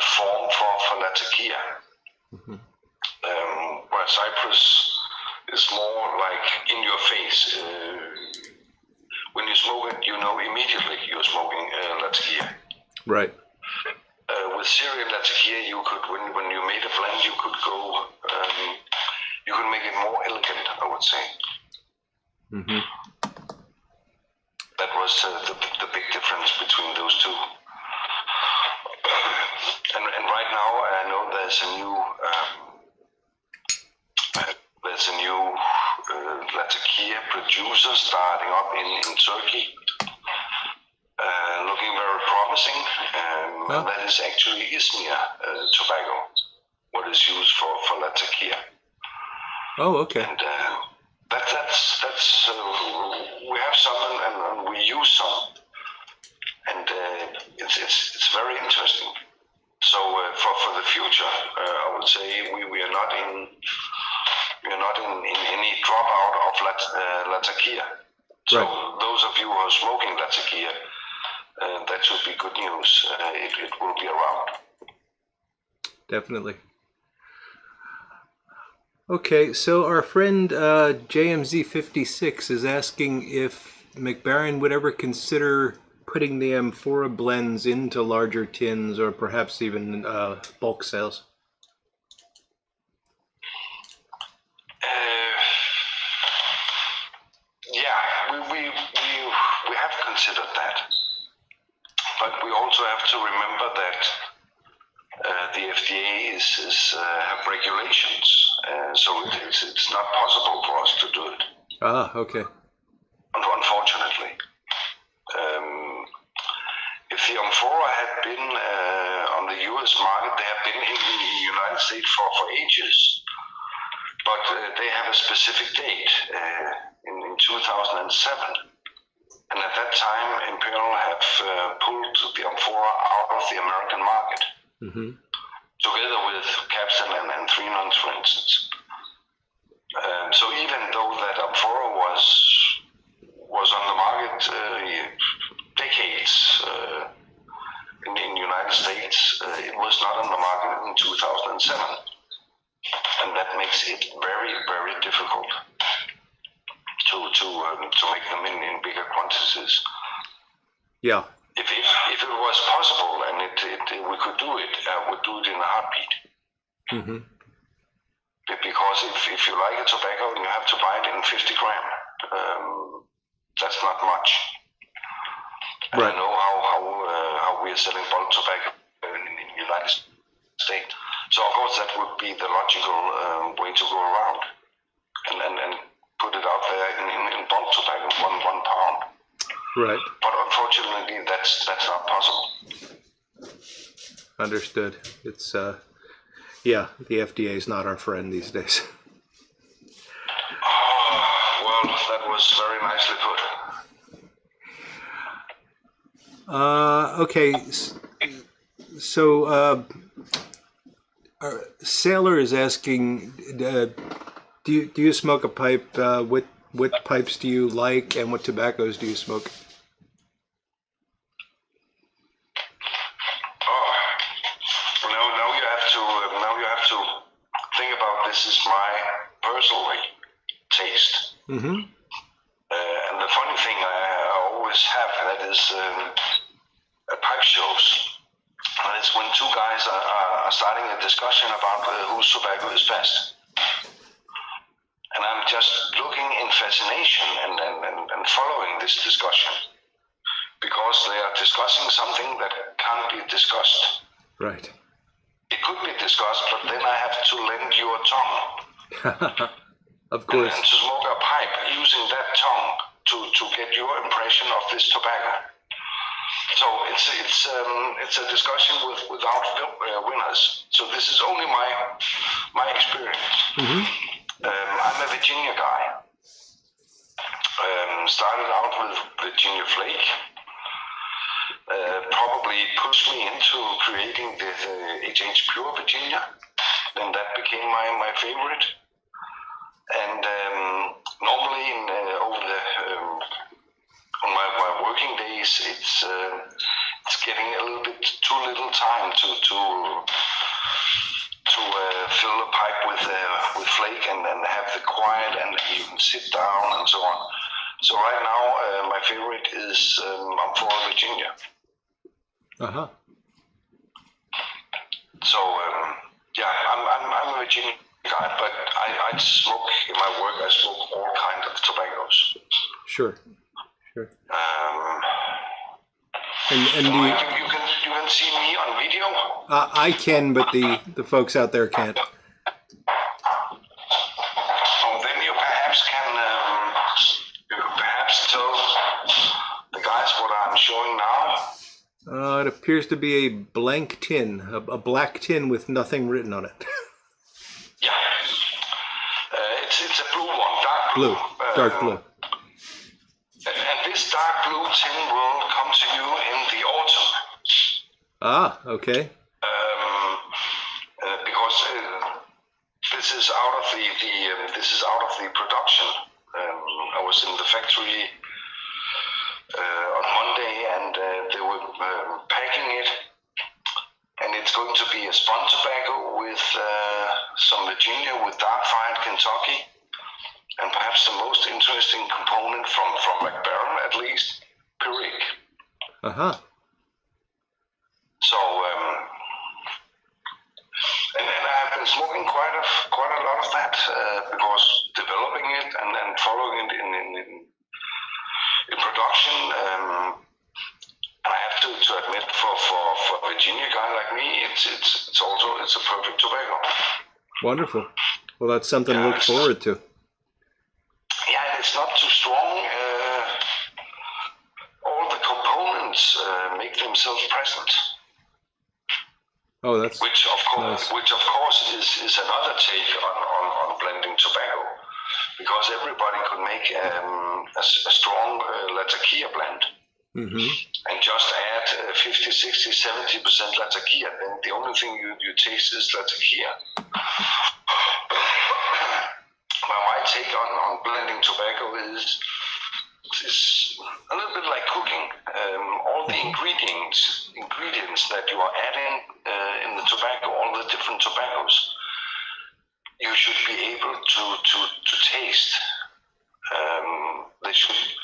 form for Latakia, where Cyprus is more like in your face. When you smoke it, you know immediately you're smoking Latakia. Right. With Syrian Latakia, you could, when you made a blend, you could go, you could make it more elegant, I would say. Mm-hmm. That was the big difference between those two. And right now, I know there's a new Latakia producer starting up in Turkey, looking very promising. And that is actually Izmir tobacco, what is used for Latakia. Oh, okay. And that's we have some and we use some, and it's very interesting. So for the future, I would say we are not in any dropout of Latakia. So those of you who are smoking Latakia, that should be good news. It will be around. Definitely. Okay, so our friend JMZ56 is asking if MacBaren would ever consider putting the amphora blends into larger tins or perhaps even bulk sales. Yeah, we have considered that, but we also have to remember that the FDA have regulations, so it's not possible for us to do it. Ah, okay. Unfortunately, if the amphora had been on the U.S. market, they have been in the United States for ages, but they have a specific date in 2007. And at that time, Imperial have pulled the amphora out of the American market, together with Capstan and 3 nuns, for instance. So even though that amphora was on the market decades in the United States, it was not on the market in 2007, and that makes it very, very difficult to make them in bigger quantities. Yeah. If it was possible and we could do it, I would do it in a heartbeat. Because if you like a tobacco, you have to buy it in 50 gram. That's not much. And right. I know how we are selling bulk tobacco in the United States. So of course that would be the logical way to go around and put it out there in bulk tobacco, one pound. Right. But unfortunately, that's not possible. Understood. It's yeah, the FDA is not our friend these days. Oh, well, that was very nicely put. Okay. So Sailor is asking, do you smoke a pipe? What pipes do you like, and what tobaccos do you smoke? Now you have to think about this is my personal taste. And the funny thing I always have, that is pipe shows. And it's when two guys are starting a discussion about whose tobacco is best. And I'm just looking in fascination and following this discussion, because they are discussing something that can't be discussed. Right. It could be discussed, but then I have to lend you a tongue. Of course. And to smoke a pipe using that tongue to get your impression of this tobacco. So it's a discussion without winners. So this is only my experience. I'm a Virginia guy. Started out with Virginia Flake. Probably pushed me into creating the HH Pure Virginia. Then that became my favorite. And normally on my working days, it's getting a little bit too little time to fill the pipe with flake and then have the quiet and you can sit down and so on. So right now, my favorite is Amphora Virginia. So yeah, I'm a Virginia guy, but I smoke in my work. I smoke all kinds of tobaccos. Sure. And you can see me on video. I can, but the folks out there can't. Then you perhaps tell the guys what I'm showing now. It appears to be a blank tin, a black tin with nothing written on it. Yeah, it's a blue one, dark blue. Dark blue. And this dark blue tin will come to you in the autumn. Ah, okay. Because this is out of the production. I was in the factory on Monday, and there spun tobacco with some Virginia with dark fired Kentucky, and perhaps the most interesting component from MacBaren, at least, Perique. So, and I've been smoking quite a lot of that because developing it and following it in production. I have to admit, for a Virginia guy like me, it's a perfect tobacco. Wonderful. Well, that's something to look forward to. Yeah, and it's not too strong. All the components make themselves present. Oh, that's which of nice. Is another take on blending tobacco, because everybody could make a strong Latakia blend. And just add 50, 60, 70% Latakia, then the only thing you taste is Latakia. My take on blending tobacco is a little bit like cooking. All the ingredients that you are adding in the tobacco, all the different tobaccos, you should be able to taste. They should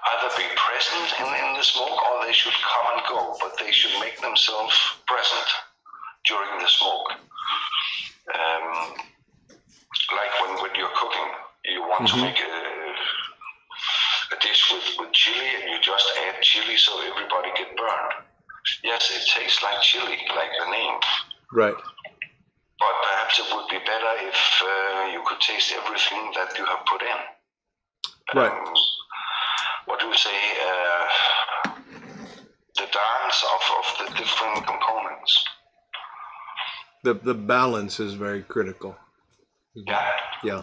either be present in the smoke, or they should come and go, but they should make themselves present during the smoke. Like when you're cooking, you want to make a dish with chili, and you just add chili so everybody get burned. Yes, it tastes like chili, like the name. Right. But perhaps it would be better if you could taste everything that you have put in. Right. What do you say? The dance of the different components. The balance is very critical. Yeah.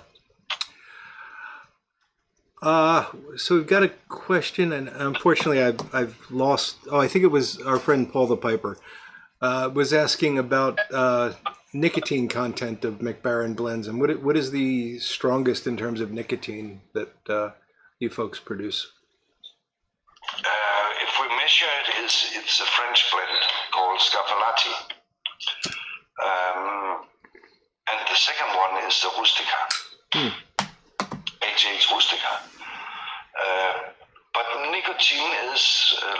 So we've got a question, and unfortunately I've lost. Oh, I think it was our friend Paul the Piper was asking about nicotine content of MacBaren blends, and what is the strongest in terms of nicotine that you folks produce? If we measure it, it's a French blend called Scavalati, and the second one is the Rustica. HH Rustica. But nicotine is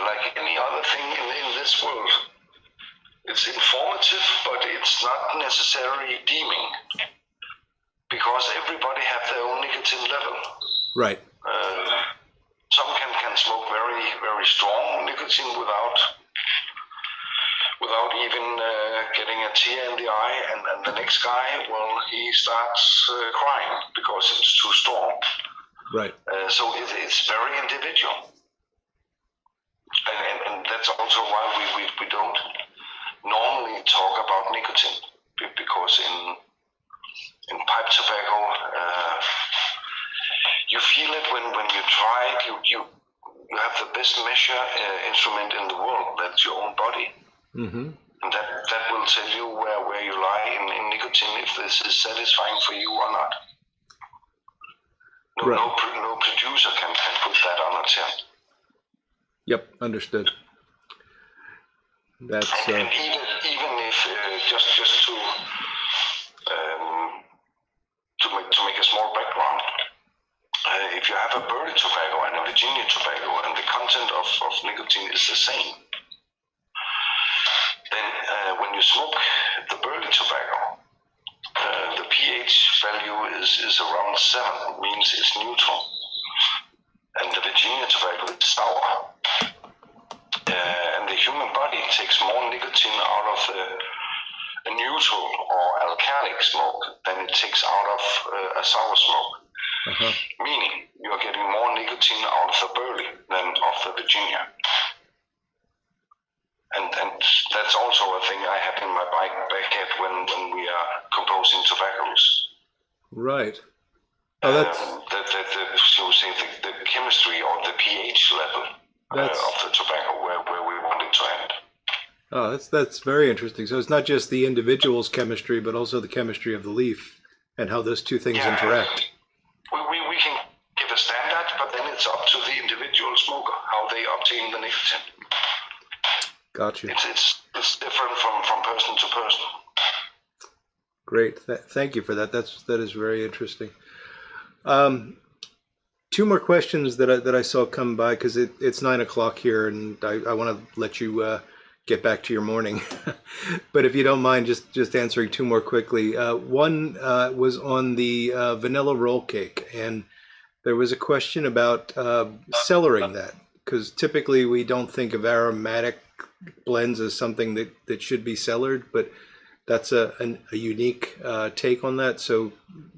like any other thing in this world. It's informative, but it's not necessarily deeming, because everybody have their own nicotine level. Right. Some can smoke very, very strong nicotine without even getting a tear in the eye, and the next guy, well, he starts crying because it's too strong. Right. So it's very individual, and that's also why we don't normally talk about nicotine, because in pipe tobacco, you feel it when you try it. You have the best measure instrument in the world. That's your own body. And that will tell you where you lie in nicotine, if this is satisfying for you or not. No producer can put that on a tin. Yep, understood. That's and even if just to make a small background, if you have a Burley tobacco and a Virginia tobacco, and the content of nicotine is the same, then when you smoke the Burley tobacco, the pH value is around 7, means it's neutral. And the Virginia tobacco is sour. And the human body takes more nicotine out of a neutral or alkalic smoke than it takes out of a sour smoke. Meaning you are getting more nicotine out of the Burley than of the Virginia. And that's also a thing I have in my backhead when we are composing tobaccos. Right. Oh, that's the chemistry or the pH level of the tobacco where we want it to end. Oh, that's very interesting. So it's not just the individual's chemistry, but also the chemistry of the leaf and how those two things interact. We can give a standard, but then it's up to the individual smoker how they obtain the nicotine. Gotcha. It's different from person to person. Great. Thank you for that. That is very interesting. Two more questions that I saw come by because it's 9 o'clock here, and I want to let you get back to your morning. But if you don't mind, just answering two more quickly. One was on the vanilla roll cake, and there was a question about cellaring that, because typically we don't think of aromatic blends as something that should be cellared, but that's a unique take on that. So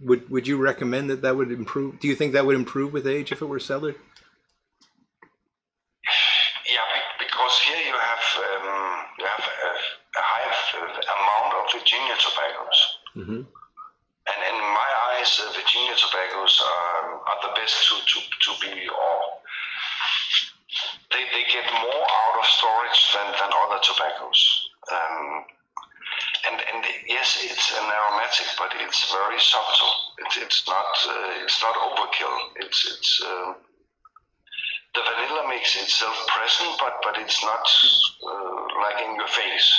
would you recommend that would improve? Do you think that would improve with age if it were cellared? Yeah, because here you have a high amount of Virginia tobaccos. Mm-hmm. And in my eyes, Virginia tobaccos are the best to be, or they get more out of storage than other tobaccos. And yes, it's an aromatic, but it's very subtle. It's not overkill. It's the vanilla makes itself present, but it's not like in your face.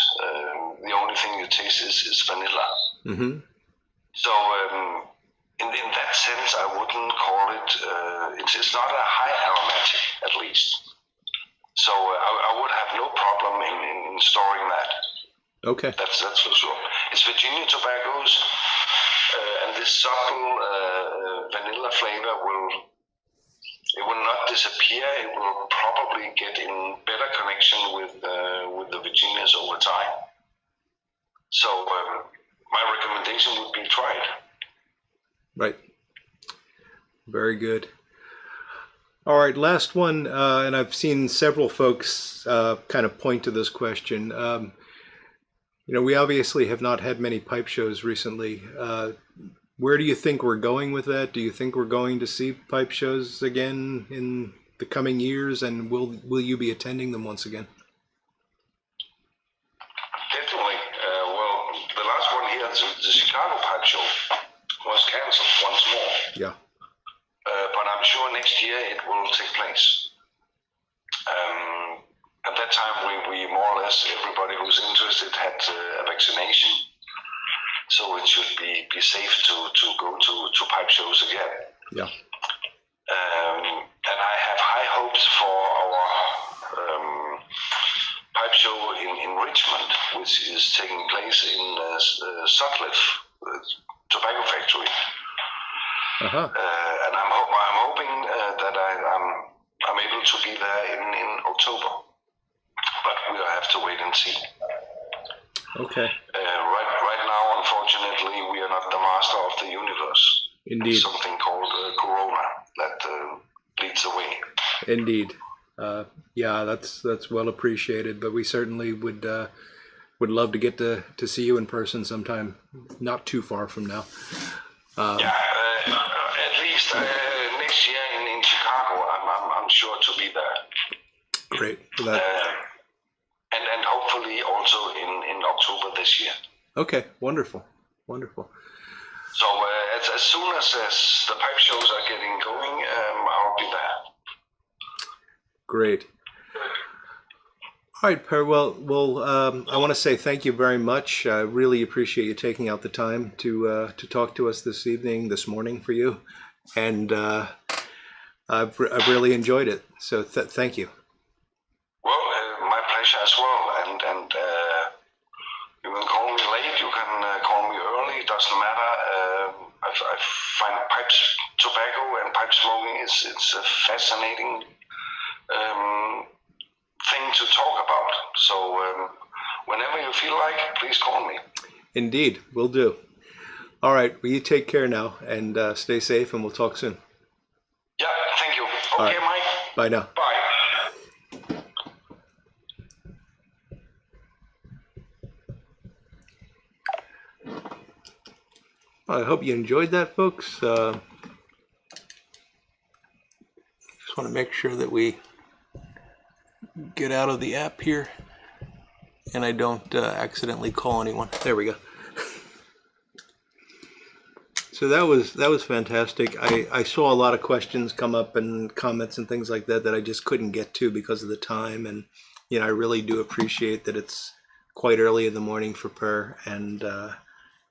The only thing you taste is vanilla. Mm-hmm. So in that sense, I wouldn't call it. It's not a high aromatic, at least. So I would have no problem in storing that. Okay. That's for sure. It's Virginia tobaccos, and this subtle vanilla flavor will not disappear. It will probably get in better connection with the Virginias over time. So my recommendation would be try it. Right. Very good. All right, last one, and I've seen several folks kind of point to this question. We obviously have not had many pipe shows recently. Where do you think we're going with that? Do you think we're going to see pipe shows again in the coming years, and will you be attending them once again? Definitely. Well, the last one here, the Chicago Pipe Show, was cancelled once more. Yeah. But I'm sure next year it will take place. At that time, we more or less, everybody who's interested had a vaccination. So it should be safe to go to pipe shows again. Yeah. And I have high hopes for our pipe show in Richmond, which is taking place in Sutcliffe tobacco factory. Uh-huh. And I'm hoping that I'm able to be there in October. But we'll have to wait and see. Okay. Right now, unfortunately, we are not the master of the universe. Indeed. Something called Corona that leads the way. Indeed. Yeah, that's well appreciated. But we certainly would love to get to see you in person sometime, not too far from now. Yeah, at least next year in Chicago, I'm sure to be there. Great. And hopefully also in October this year. Okay, wonderful. So as soon as the pipe shows are getting going, I'll be there. Great. All right, Per. Well, I want to say thank you very much. I really appreciate you taking out the time to talk to us this morning for you, and I've really enjoyed it. So thank you. Well, my pleasure as well. And you can call me late. You can call me early. It doesn't matter. I find tobacco and pipe smoking it's a fascinating thing to talk about. So whenever you feel like, please call me. Indeed, will do. All right, well, you take care now and stay safe, and we'll talk soon. Yeah, thank you. Okay, right. Mike. Bye now. Bye. I hope you enjoyed that, folks. Just want to make sure that we get out of the app here and I don't accidentally call anyone. There we go. So that was fantastic. I saw a lot of questions come up and comments and things like that I just couldn't get to because of the time, and I really do appreciate that it's quite early in the morning for Per, and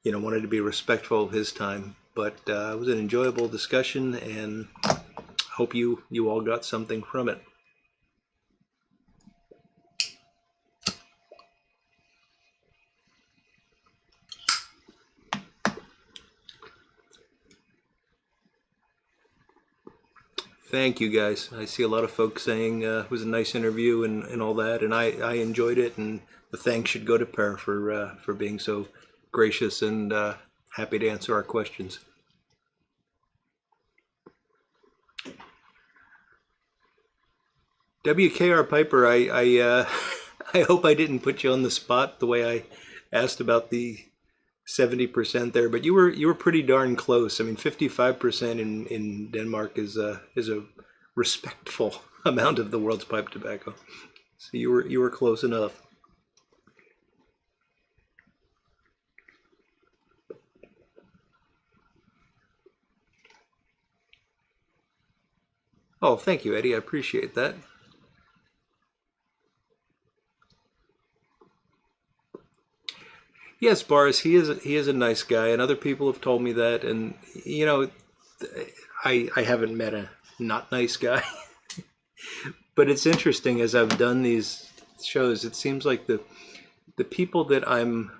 you know, wanted to be respectful of his time. But it was an enjoyable discussion, and hope you all got something from it. Thank you, guys. I see a lot of folks saying it was a nice interview and all that, and I enjoyed it. And the thanks should go to Per for being so gracious and happy to answer our questions. WKR Piper, I I hope I didn't put you on the spot the way I asked about the 70% there, but you were pretty darn close. I mean, 55% in Denmark is a respectful amount of the world's pipe tobacco. So you were close enough. Oh, thank you, Eddie. I appreciate that. Yes, Boris, he is a nice guy, and other people have told me that. And you know, I haven't met a not nice guy, but it's interesting as I've done these shows. It seems like the people that I'm,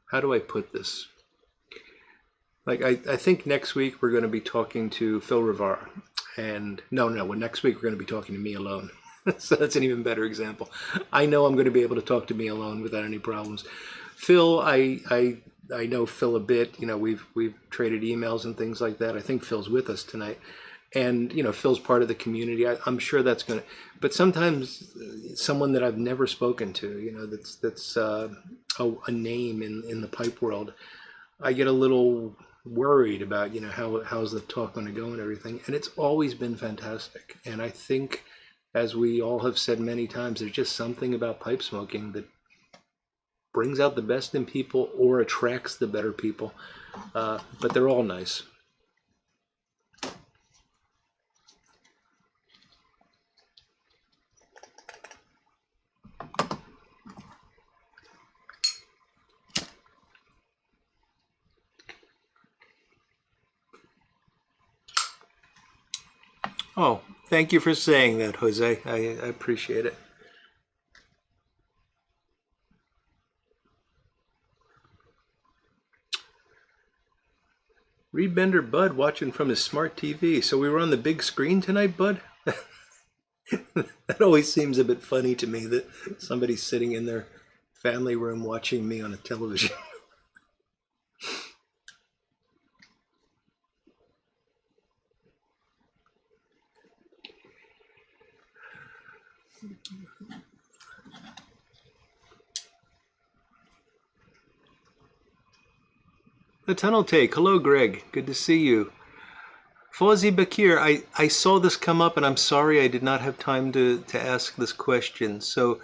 how do I put this? Like I think next week we're going to be talking to Phil Rivara, and no, well, next week we're going to be talking to me alone. So that's an even better example. I know I'm going to be able to talk to me alone without any problems. Phil, I know Phil a bit. You know, we've traded emails and things like that. I think Phil's with us tonight, and you know, Phil's part of the community. I'm sure that's going to. But sometimes someone that I've never spoken to, you know, that's a name in the pipe world, I get a little worried about, you know, how's the talk going to go and everything. And it's always been fantastic. And I think, as we all have said many times, there's just something about pipe smoking that brings out the best in people or attracts the better people. But they're all nice. Oh, thank you for saying that, Jose. I appreciate it. Reed Bender Bud watching from his smart TV. So we were on the big screen tonight, Bud? That always seems a bit funny to me that somebody's sitting in their family room watching me on a television. The Tunnel Take. Hello, Greg. Good to see you. Fawzi Bakir, I saw this come up, and I'm sorry I did not have time to ask this question. So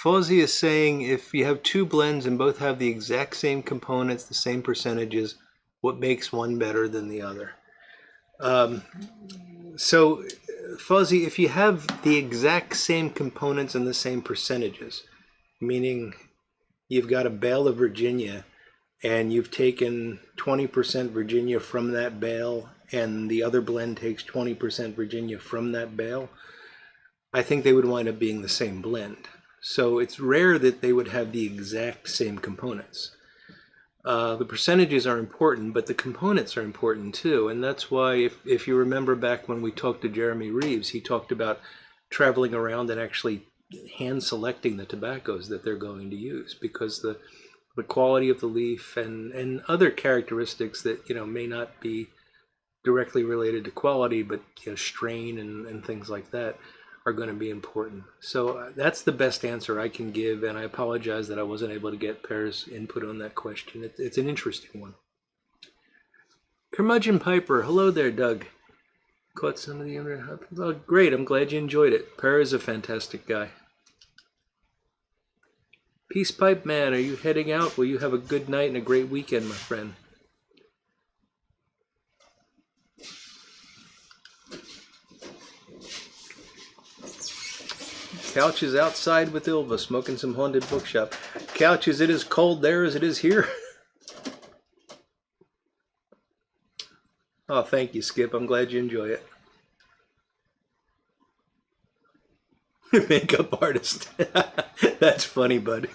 Fawzi is saying, if you have two blends and both have the exact same components, the same percentages, what makes one better than the other? So Fawzi, if you have the exact same components and the same percentages, meaning you've got a bale of Virginia and you've taken 20% Virginia from that bale, and the other blend takes 20% Virginia from that bale, I think they would wind up being the same blend. So it's rare that they would have the exact same components. The percentages are important, but the components are important too. And that's why, if you remember back when we talked to Jeremy Reeves, he talked about traveling around and actually hand selecting the tobaccos that they're going to use, because the quality of the leaf and other characteristics that, you know, may not be directly related to quality, but, you know, strain and things like that are going to be important. So that's the best answer I can give, and I apologize that I wasn't able to get Per's input on that question. It's an interesting one. Curmudgeon Piper, hello there, Doug. Caught some of the other. Oh, great, I'm glad you enjoyed it. Per is a fantastic guy. Peace Pipe Man, are you heading out? Will you have a good night and a great weekend, my friend? Couch is outside with Ilva, smoking some Haunted Bookshop. Couch, is it as cold there as it is here? Oh, thank you, Skip. I'm glad you enjoy it. Makeup artist. That's funny, bud.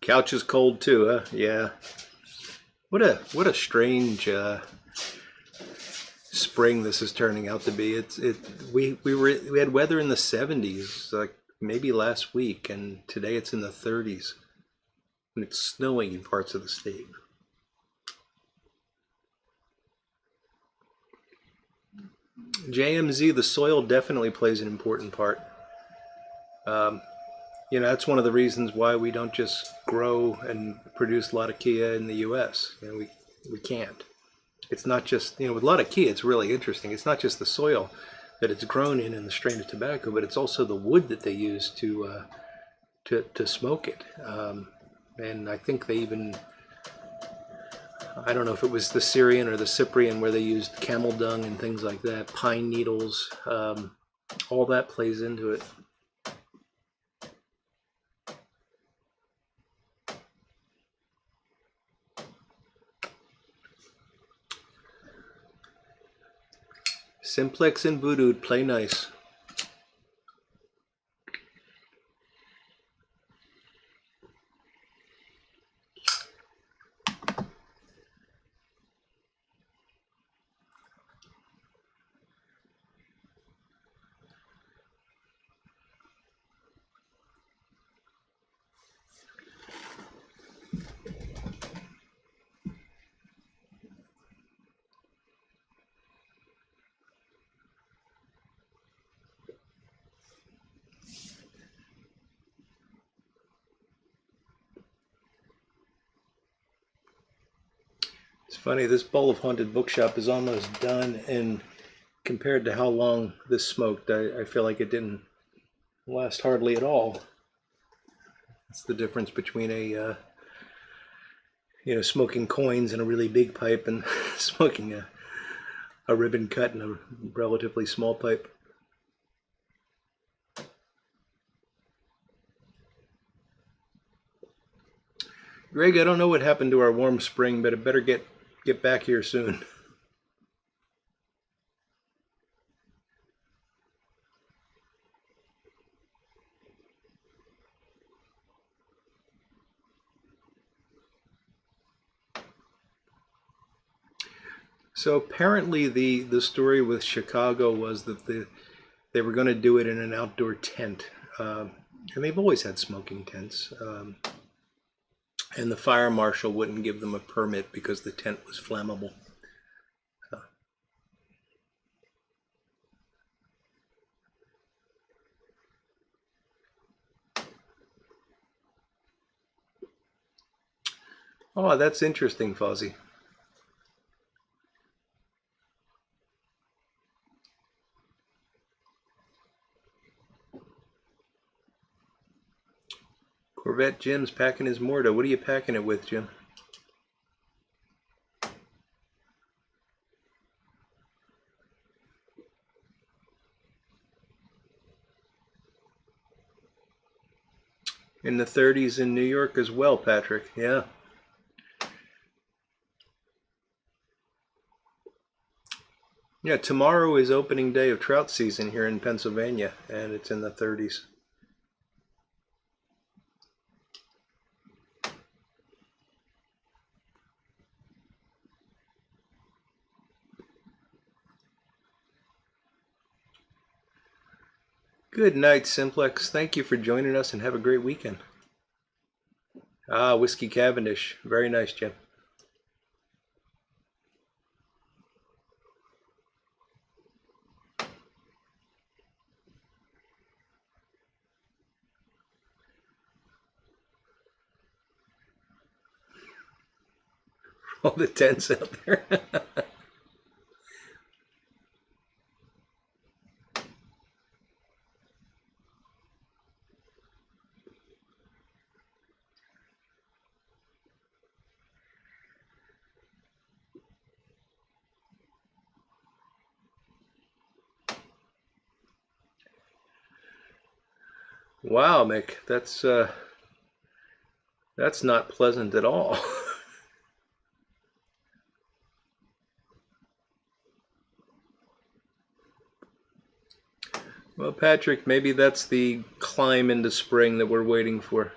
Couch is cold too, huh? Yeah. What a strange spring this is turning out to be. We had weather in the 70s like maybe last week, and today it's in the 30s, and it's snowing in parts of the state. JMZ, the soil definitely plays an important part. Um, that's one of the reasons why we don't just grow and produce Latakia in the U.S. We can't. It's not just, with Latakia, it's really interesting. It's not just the soil that it's grown in and the strain of tobacco, but it's also the wood that they use to smoke it. And I think they even, I don't know if it was the Syrian or the Cyprian where they used camel dung and things like that, pine needles, all that plays into it. Simplex and Voodoo play nice. It's funny, this bowl of Haunted Bookshop is almost done, and compared to how long this smoked, I feel like it didn't last hardly at all. That's the difference between smoking coins in a really big pipe and smoking a ribbon cut in a relatively small pipe. Greg, I don't know what happened to our warm spring, but it better get back here soon. So apparently the story with Chicago was that they were going to do it in an outdoor tent, and they've always had smoking tents. And the fire marshal wouldn't give them a permit because the tent was flammable. Oh, that's interesting, Fozzie. Corvette Jim's packing his Morta. What are you packing it with, Jim? In the 30s in New York as well, Patrick. Yeah. Yeah, tomorrow is opening day of trout season here in Pennsylvania, and it's in the 30s. Good night, Simplex. Thank you for joining us, and have a great weekend. Ah, Whiskey Cavendish. Very nice, Jim. All the tents out there. Wow, Mick, that's not pleasant at all. Well, Patrick, maybe that's the climb into spring that we're waiting for.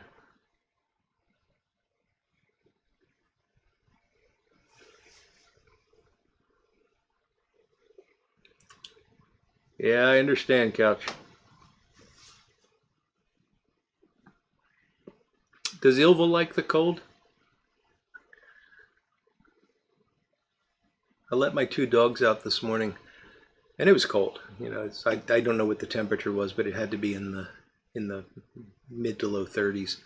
Yeah, I understand, Couch. Does Ilva like the cold? I let my two dogs out this morning, and it was cold. I don't know what the temperature was, but it had to be in the mid to low 30s.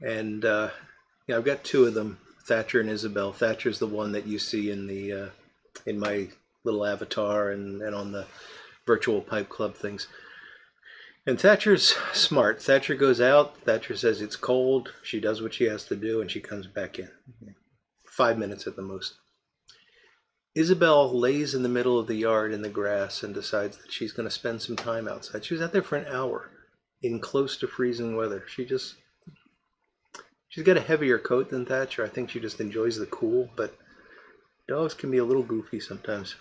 And I've got two of them, Thatcher and Isabel. Thatcher's the one that you see in the in my little avatar and on the virtual pipe club things. And Thatcher's smart. Thatcher goes out. Thatcher says it's cold. She does what she has to do, and she comes back in. 5 minutes at the most. Isabel lays in the middle of the yard in the grass and decides that she's going to spend some time outside. She was out there for an hour in close to freezing weather. She's got a heavier coat than Thatcher. I think she just enjoys the cool, but dogs can be a little goofy sometimes.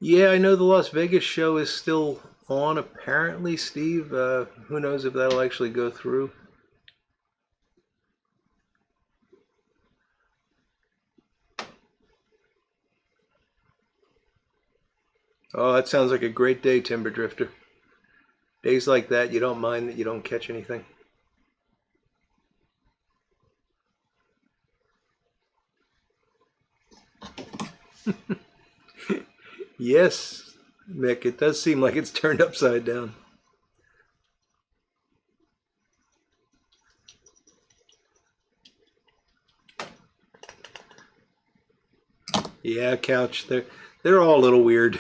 Yeah, I know the Las Vegas show is still on, apparently, Steve. Who knows if that'll actually go through. Oh, that sounds like a great day, Timber Drifter. Days like that, you don't mind that you don't catch anything. Yes, Mick, it does seem like it's turned upside down. Yeah, Couch, they're all a little weird.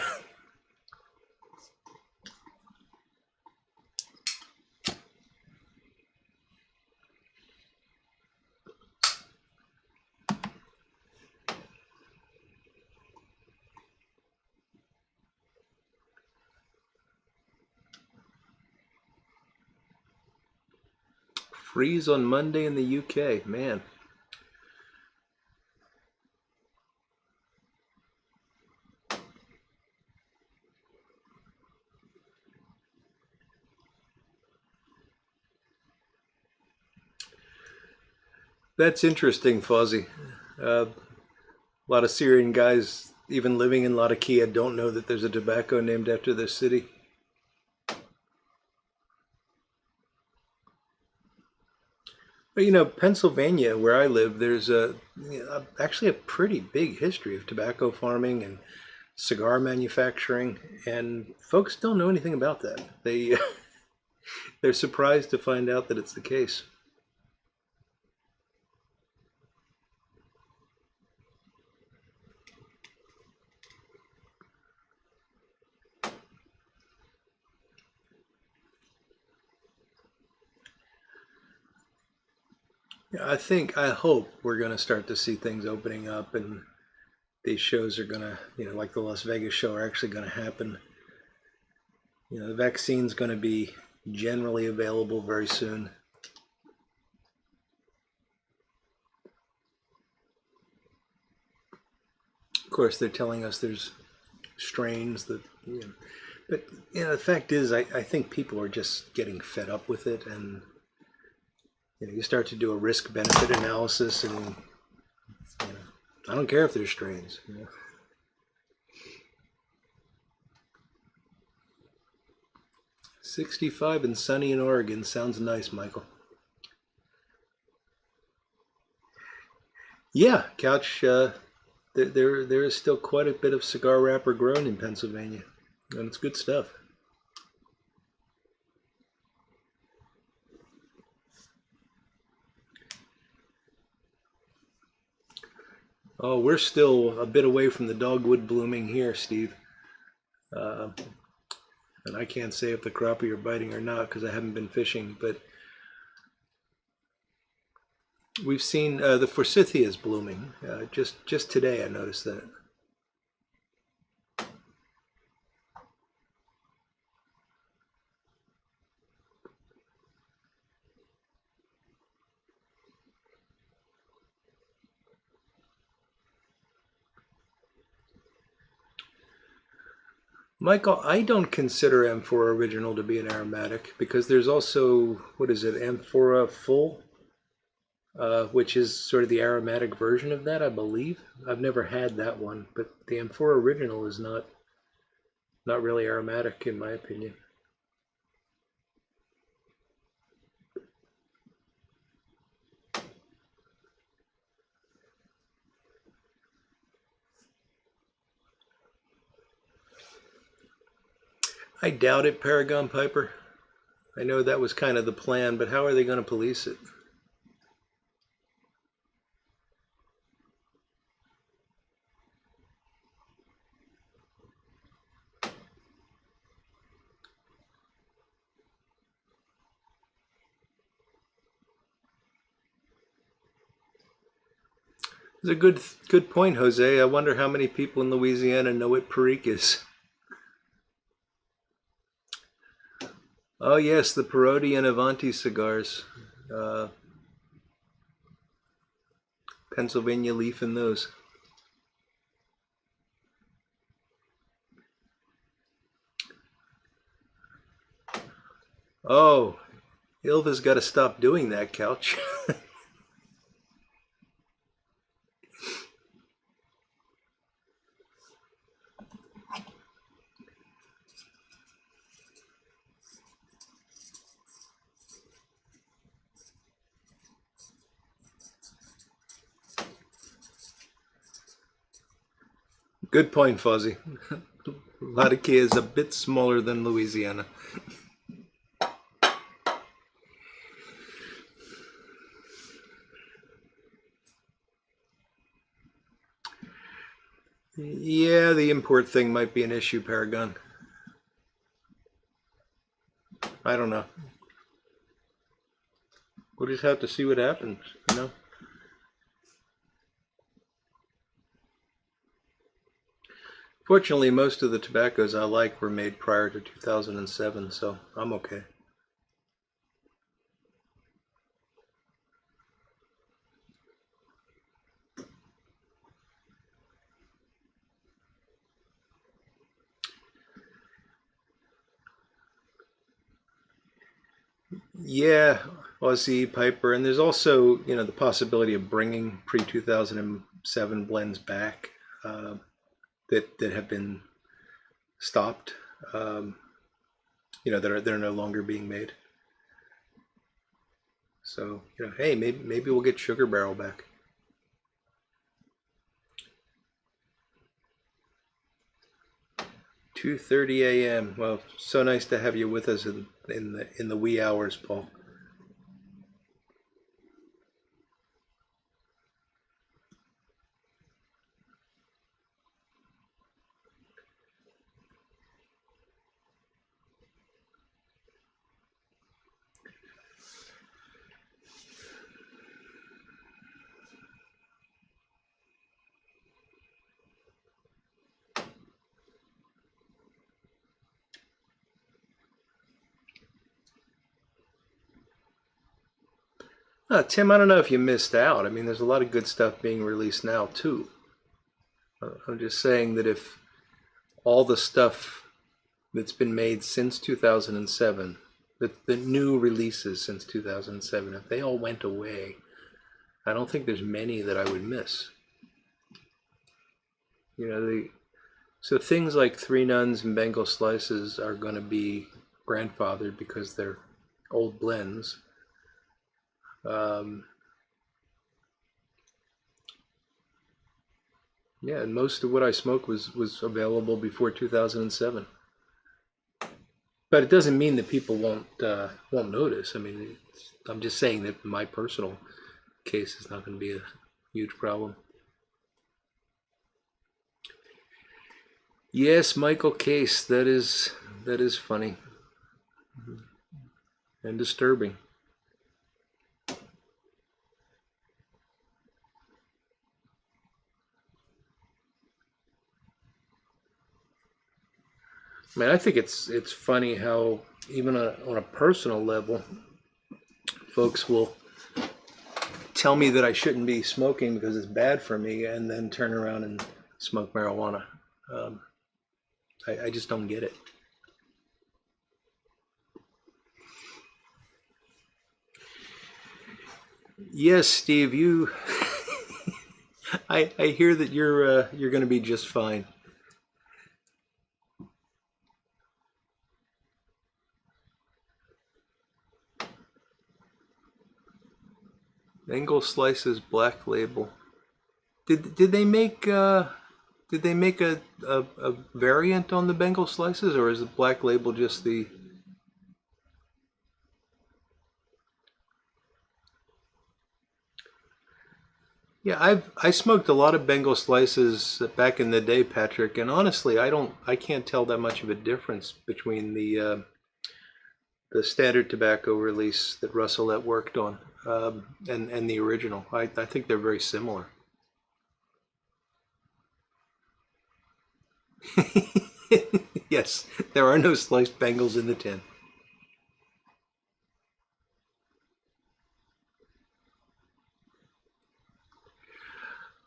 Freeze on Monday in the UK, man. That's interesting, Fuzzy. A lot of Syrian guys, even living in Latakia, don't know that there's a tobacco named after their city. But Pennsylvania, where I live, there's actually a pretty big history of tobacco farming and cigar manufacturing, and folks don't know anything about that. They're surprised to find out that it's the case. I hope we're going to start to see things opening up, and these shows are going to, like the Las Vegas show, are actually going to happen. The vaccine's going to be generally available very soon. Of course, they're telling us there's strains that, but the fact is, I think people are just getting fed up with it, and you start to do a risk-benefit analysis, and I don't care if there's strains. 65 and sunny in Oregon sounds nice, Michael. Yeah, Couch. There is still quite a bit of cigar wrapper grown in Pennsylvania, and it's good stuff. Oh, we're still a bit away from the dogwood blooming here, Steve. And I can't say if the crappie are biting or not because I haven't been fishing, but We've seen the forsythias blooming. Just today I noticed that. Michael, I don't consider Amphora Original to be an aromatic because there's also, what is it, Amphora Full, which is sort of the aromatic version of that, I believe. I've never had that one, but the Amphora Original is not really aromatic in my opinion. I doubt it, Paragon Piper. I know that was kind of the plan, but how are they going to police it? It's a good point, Jose. I wonder how many people in Louisiana know what Perique is. Oh yes, the Perotti and Avanti cigars. Pennsylvania leaf in those. Oh, Ilva's got to stop doing that, Couch. Good point, Fuzzy. Latakia is a bit smaller than Louisiana. Yeah, the import thing might be an issue, Paragon. I don't know. We'll just have to see what happens, you know? Fortunately, most of the tobaccos I like were made prior to 2007, so I'm okay. Yeah, Aussie Piper, and there's also, you know, the possibility of bringing pre-2007 blends back that have been stopped. You know, they're no longer being made. So, you know, hey, maybe we'll get Sugar Barrel back. "2:30 a.m. Well, so nice to have you with us in the wee hours, Paul. Tim, I don't know if you missed out. I mean, there's a lot of good stuff being released now too. I'm just saying that if all the stuff that's been made since 2007, the new releases since 2007, if they all went away, I don't think there's many that I would miss. You know, so things like Three Nuns and Bengal Slices are going to be grandfathered because they're old blends. Yeah, and most of what I smoke was available before 2007. But it doesn't mean that people won't notice. I mean, I'm just saying that my personal case is not going to be a huge problem. Yes, Michael Case. That is funny and disturbing. I mean, I think it's funny how even on a personal level, folks will tell me that I shouldn't be smoking because it's bad for me, and then turn around and smoke marijuana. Um, I just don't get it. Yes, Steve, you. I hear that you're going to be just fine. Bengal Slices Black Label. Did they make a variant on the Bengal Slices, or is the Black Label just the? Yeah, I smoked a lot of Bengal Slices back in the day, Patrick, and honestly, I can't tell that much of a difference between the standard tobacco release that Russellette worked on, and the original. I think they're very similar. Yes, there are no sliced Bengals in the tin.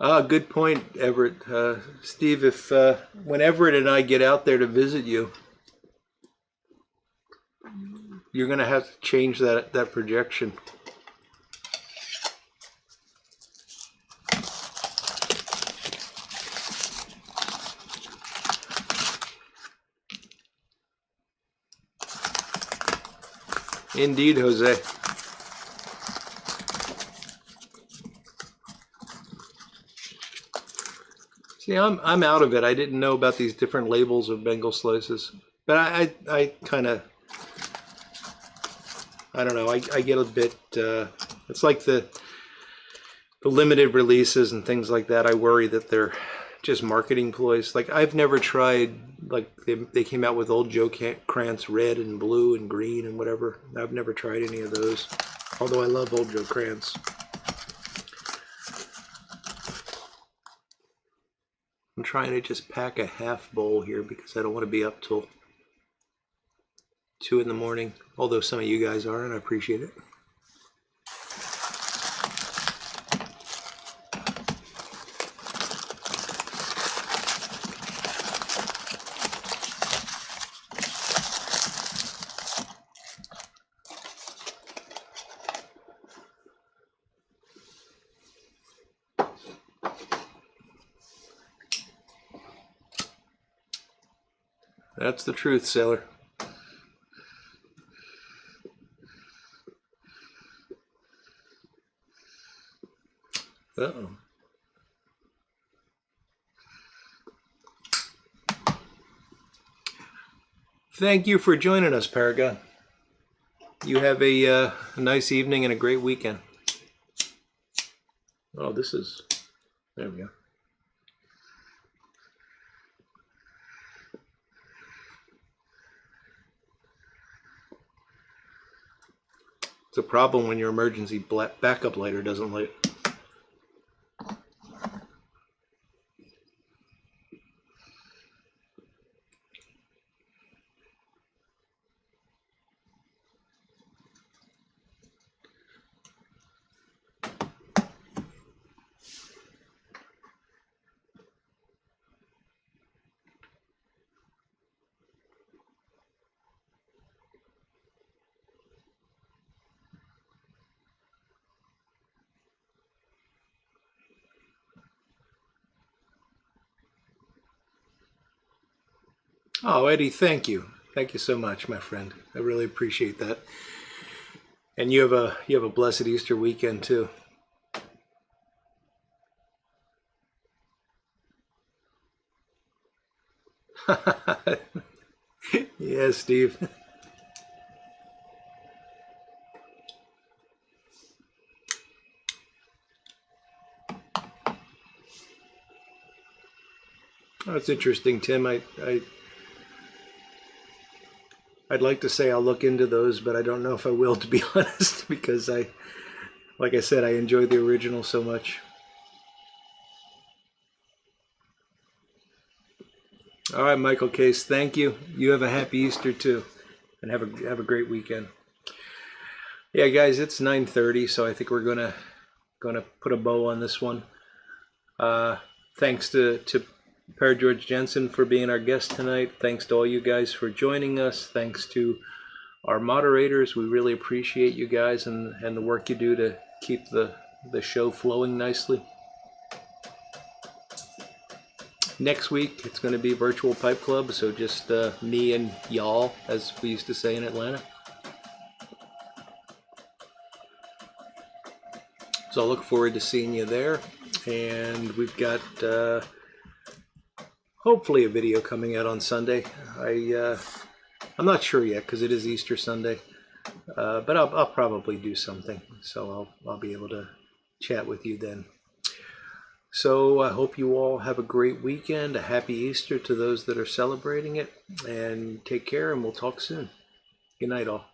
Ah, good point, Everett. Steve, if when Everett and I get out there to visit you, you're going to have to change that projection. Indeed, Jose. See, I'm out of it. I didn't know about these different labels of Bengal Slices, but I kind of, I don't know. I get a bit. It's like the limited releases and things like that. I worry that they're just marketing ploys. Like I've never tried. Like they came out with Old Joe Krantz red and blue and green and whatever. I've never tried any of those. Although I love Old Joe Krantz. I'm trying to just pack a half bowl here because I don't want to be up till 2 in the morning. Although some of you guys are, and I appreciate it. That's the truth, sailor. Uh-oh. Thank you for joining us, Paragon. You have a nice evening and a great weekend. Oh, this is... There we go. It's a problem when your emergency backup lighter doesn't light. Oh, Eddie, thank you. Thank you so much, my friend. I really appreciate that. And you have a blessed Easter weekend too. Yeah, Steve. Oh, that's interesting, Tim. I'd like to say I'll look into those, but I don't know if I will, to be honest, because like I said, I enjoyed the original so much. All right, Michael Case, thank you. You have a happy Easter too, and have a great weekend. Yeah, guys, it's 9:30, so I think we're gonna put a bow on this one. Thanks to Georg Jensen for being our guest tonight. Thanks to all you guys for joining us. Thanks to our moderators. We really appreciate you guys and the work you do to keep the show flowing nicely. Next week, it's going to be Virtual Pipe Club, so just me and y'all, as we used to say in Atlanta. So I look forward to seeing you there. And we've got hopefully a video coming out on Sunday. I'm not sure yet because it is Easter Sunday, but I'll probably do something. So I'll be able to chat with you then. So I hope you all have a great weekend, a happy Easter to those that are celebrating it, and take care, and we'll talk soon. Good night, all.